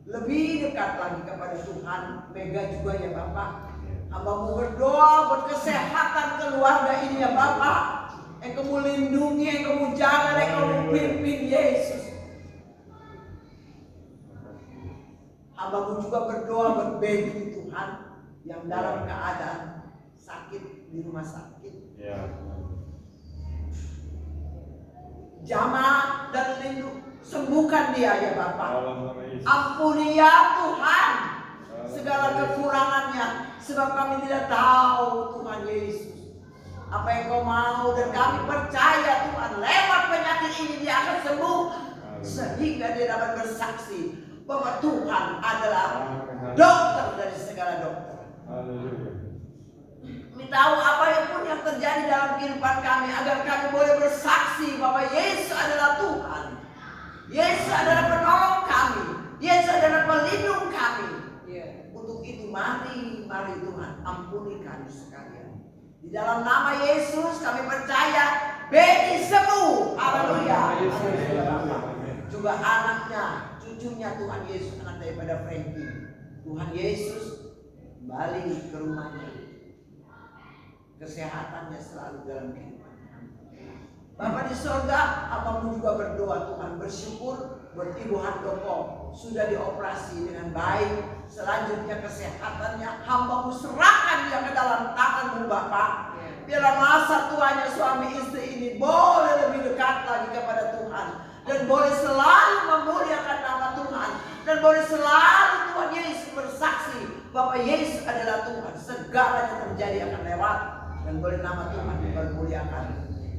lebih dekat lagi kepada Tuhan. Mega juga ya Bapak, Hamba-Mu berdoa buat kesehatan keluarga ini ya Bapak. Engkau mau lindungi, Engkau mau jaga, Engkau mau pimpin Yesus. Hamba-Mu juga berdoa buat baby Tuhan yang dalam keadaan sakit di rumah sakit. Jamah dan lindung, sembuhkan dia ya Bapak. Ampuni ya Tuhan segala kekurangannya, sebab kami tidak tahu Tuhan Yesus apa yang Kau mau, dan kami percaya Tuhan lewat penyakit ini dia akan sembuh, sehingga dia dapat bersaksi bahwa Tuhan adalah dokter dari segala dokter. Kami tahu apa yang pun yang terjadi dalam kehidupan kami, agar kami boleh bersaksi bahwa Yesus adalah Tuhan, Yesus adalah penolong kami, Yesus adalah pelindung kami. Untuk itu mari Tuhan ampuni kami sekalian. Di dalam nama Yesus kami percaya Beni sembuh. Haleluya. Juga anaknya, cucunya Tuhan Yesus, anak daripada Frankie, Tuhan Yesus kembali ke rumahnya, kesehatannya selalu dalam kehidupan. Bapak di sorga, Hamba-Mu juga berdoa Tuhan, bersyukur buat Ibu Handoko sudah dioperasi dengan baik. Selanjutnya kesehatannya Hamba-Mu serahkan dia ke dalam tangan-Mu Bapak. Biarlah masa tuanya suami istri ini boleh lebih dekat lagi kepada Tuhan, dan boleh selalu memuliakan nama Tuhan, dan boleh selalu Tuhan Yesus bersaksi bahwa Yesus adalah Tuhan. Segalanya terjadi akan lewat, dan boleh nama Tuhan dipermuliakan.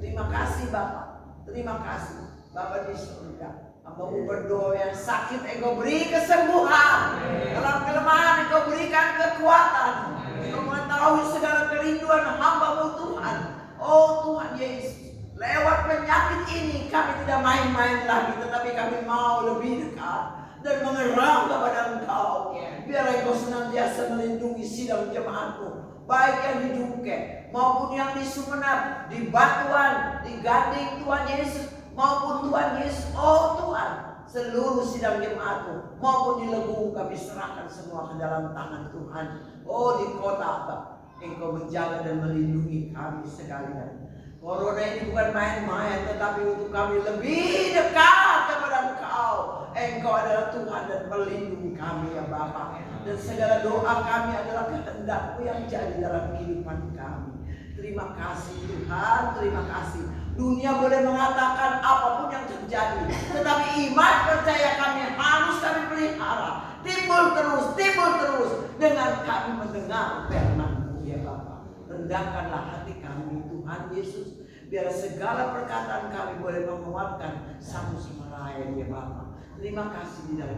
Terima kasih Bapak, terima kasih Bapak di surga. Hamba-Mu berdoa yang sakit Engkau beri kesembuhan, dalam kelemahan Engkau berikan kekuatan, Engkau mengetahui segala kerinduan hamba-Mu Tuhan. Oh Tuhan Yesus, lewat penyakit ini kami tidak main-main lagi, tetapi kami mau lebih dekat dan mengerang kepada Engkau. Biar Engkau senantiasa melindungi sidang jemaat-Mu, baik yang di Jungke maupun yang di Sumeneb, di Batuan, di Gading Tuhan Yesus, maupun Tuhan Yesus, oh Tuhan, seluruh sidang jemaat-Mu maupun di Legung kami serahkan semua ke dalam tangan Tuhan. Oh di kota apa Engkau menjaga dan melindungi kami sekalian. Corona ini bukan main-main, tetapi untuk kami lebih dekat kepada Engkau. Engkau adalah Tuhan dan pelindung kami ya Bapa. Dan segala doa kami adalah kehendak-Mu yang jadi dalam kehidupan kami. Terima kasih Tuhan, terima kasih. Dunia boleh mengatakan apapun yang terjadi, tetapi iman percaya kami harus kami pelihara. Timbul terus dengan kami mendengar firman-Mu ya Bapa. Rendahkanlah hati kami Tuhan Yesus, biar segala perkataan kami boleh menguatkan satu sama lain ya Bapa. Terima kasih di dalam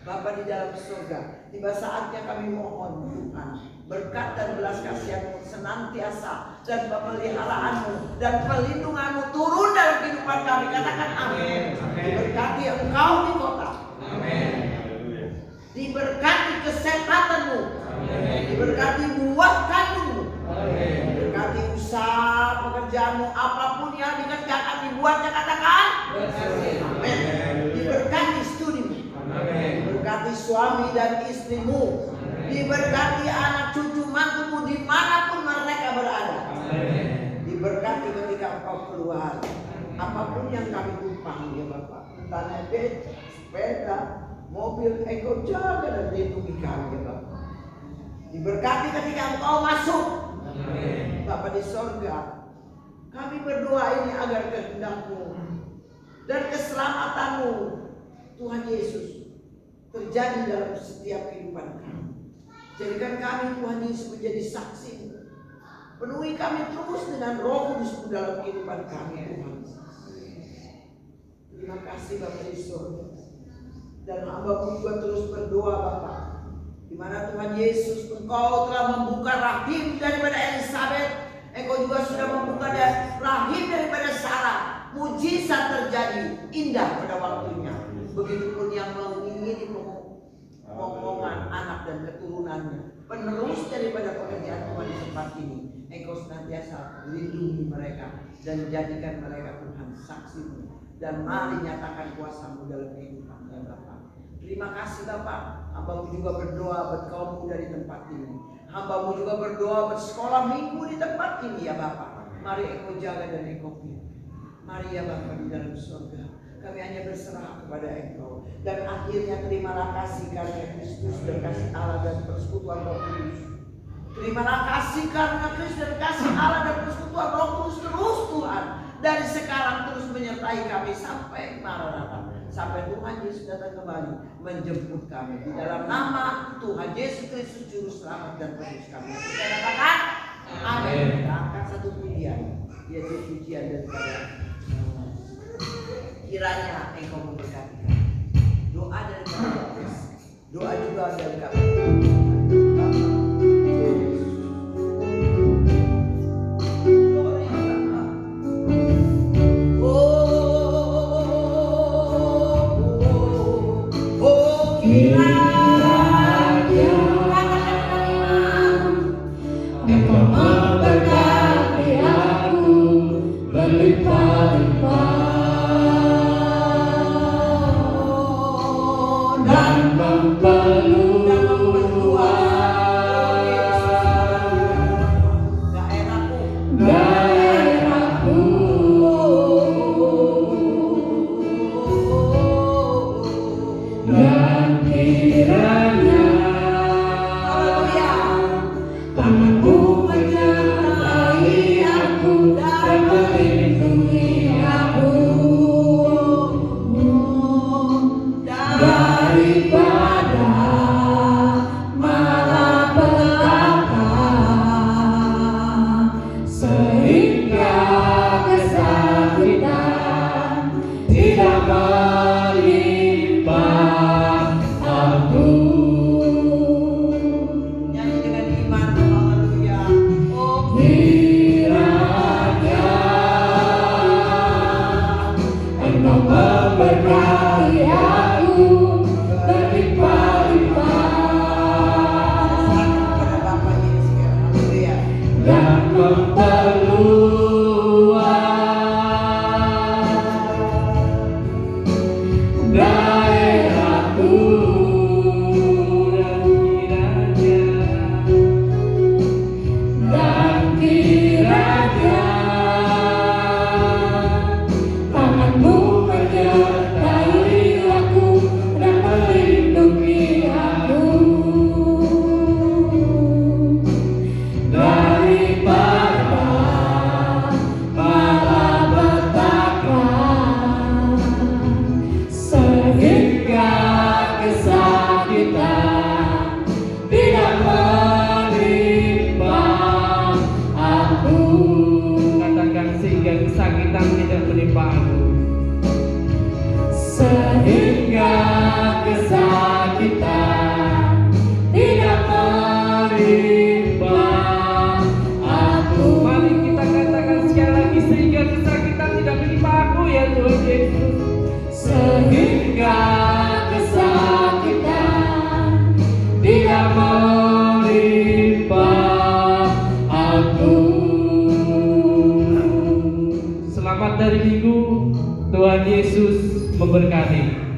Bapa di dalam surga. Tiba saatnya kami mohon Tuhan, berkat dan belas kasihan-Mu senantiasa, dan pemeliharaan-Mu dan perlindungan-Mu turun dalam kehidupan kami. Katakan amin. Diberkati Engkau di kota, amin. Diberkati kesehatan-Mu, diberkati buah kandung-Mu, diberkati usaha pekerjaan-Mu, apapun yang dikerjakan dibuatnya, katakan amin. Diberkati studi-Mu, diberkati suami dan istri-Mu, diberkati anak cucu mantu-Mu dimanapun mereka berada. Diberkati ketika Engkau keluar, apapun yang kami tumpang ya Bapak, entah naik beca, sepeda, mobil, Engkau jaga dan lindungi kami ya Bapak. Diberkati ketika Engkau masuk, Bapak di sorga. Kami berdoa ini agar kehendak-Mu dan keselamatan-Mu Tuhan Yesus terjadi dalam setiap kehidupan kami. Jadikan kami Tuhan Yesus menjadi saksi. Penuhi kami terus dengan Roh Kudus dalam kehidupan kami Tuhan. Terima kasih Bapak di surga. Dan hamba-Mu juga terus berdoa Bapak, di mana Tuhan Yesus Engkau telah membuka rahim daripada Elizabeth, Engkau juga sudah membuka rahim daripada Sarah. Mujizat terjadi indah pada waktunya. Begitupun yang mengingini dan keturunannya, penerus daripada pekerjaan Tuhan di tempat ini. Engkau senantiasa lindungi mereka dan jadikan mereka Tuhan saksi-Mu, dan mari nyatakan kuasa-Mu dalam kehidupan ya Bapa. Terima kasih Bapak. Hamba-Mu juga berdoa buat kaum muda di tempat ini. Hamba-Mu juga berdoa buat sekolah minggu di tempat ini ya Bapak. Mari Engkau jaga dan Engkau pimpin. Mari ya Bapak di dalam surga, kami hanya berserah kepada Engkau. Dan akhirnya terimalah kasih karena Kristus dan kasih Allah dan persekutuan Roh Kudus. Terimalah kasih karena Kristus dan kasih Allah dan persekutuan Roh Kudus terus Tuhan, dari sekarang terus menyertai kami sampai Maranatha, sampai Tuhan Yesus datang kembali menjemput kami. Di dalam nama Tuhan Yesus Kristus Juru Selamat dan Penebus kami, kita katakan amin. Kita angkat satu pujian, yaitu pujian daripada kiranya Engkau memberkati kami. Doa dari kami, doa juga dari kami. Selamat dari Minggu, Tuhan Yesus memberkati.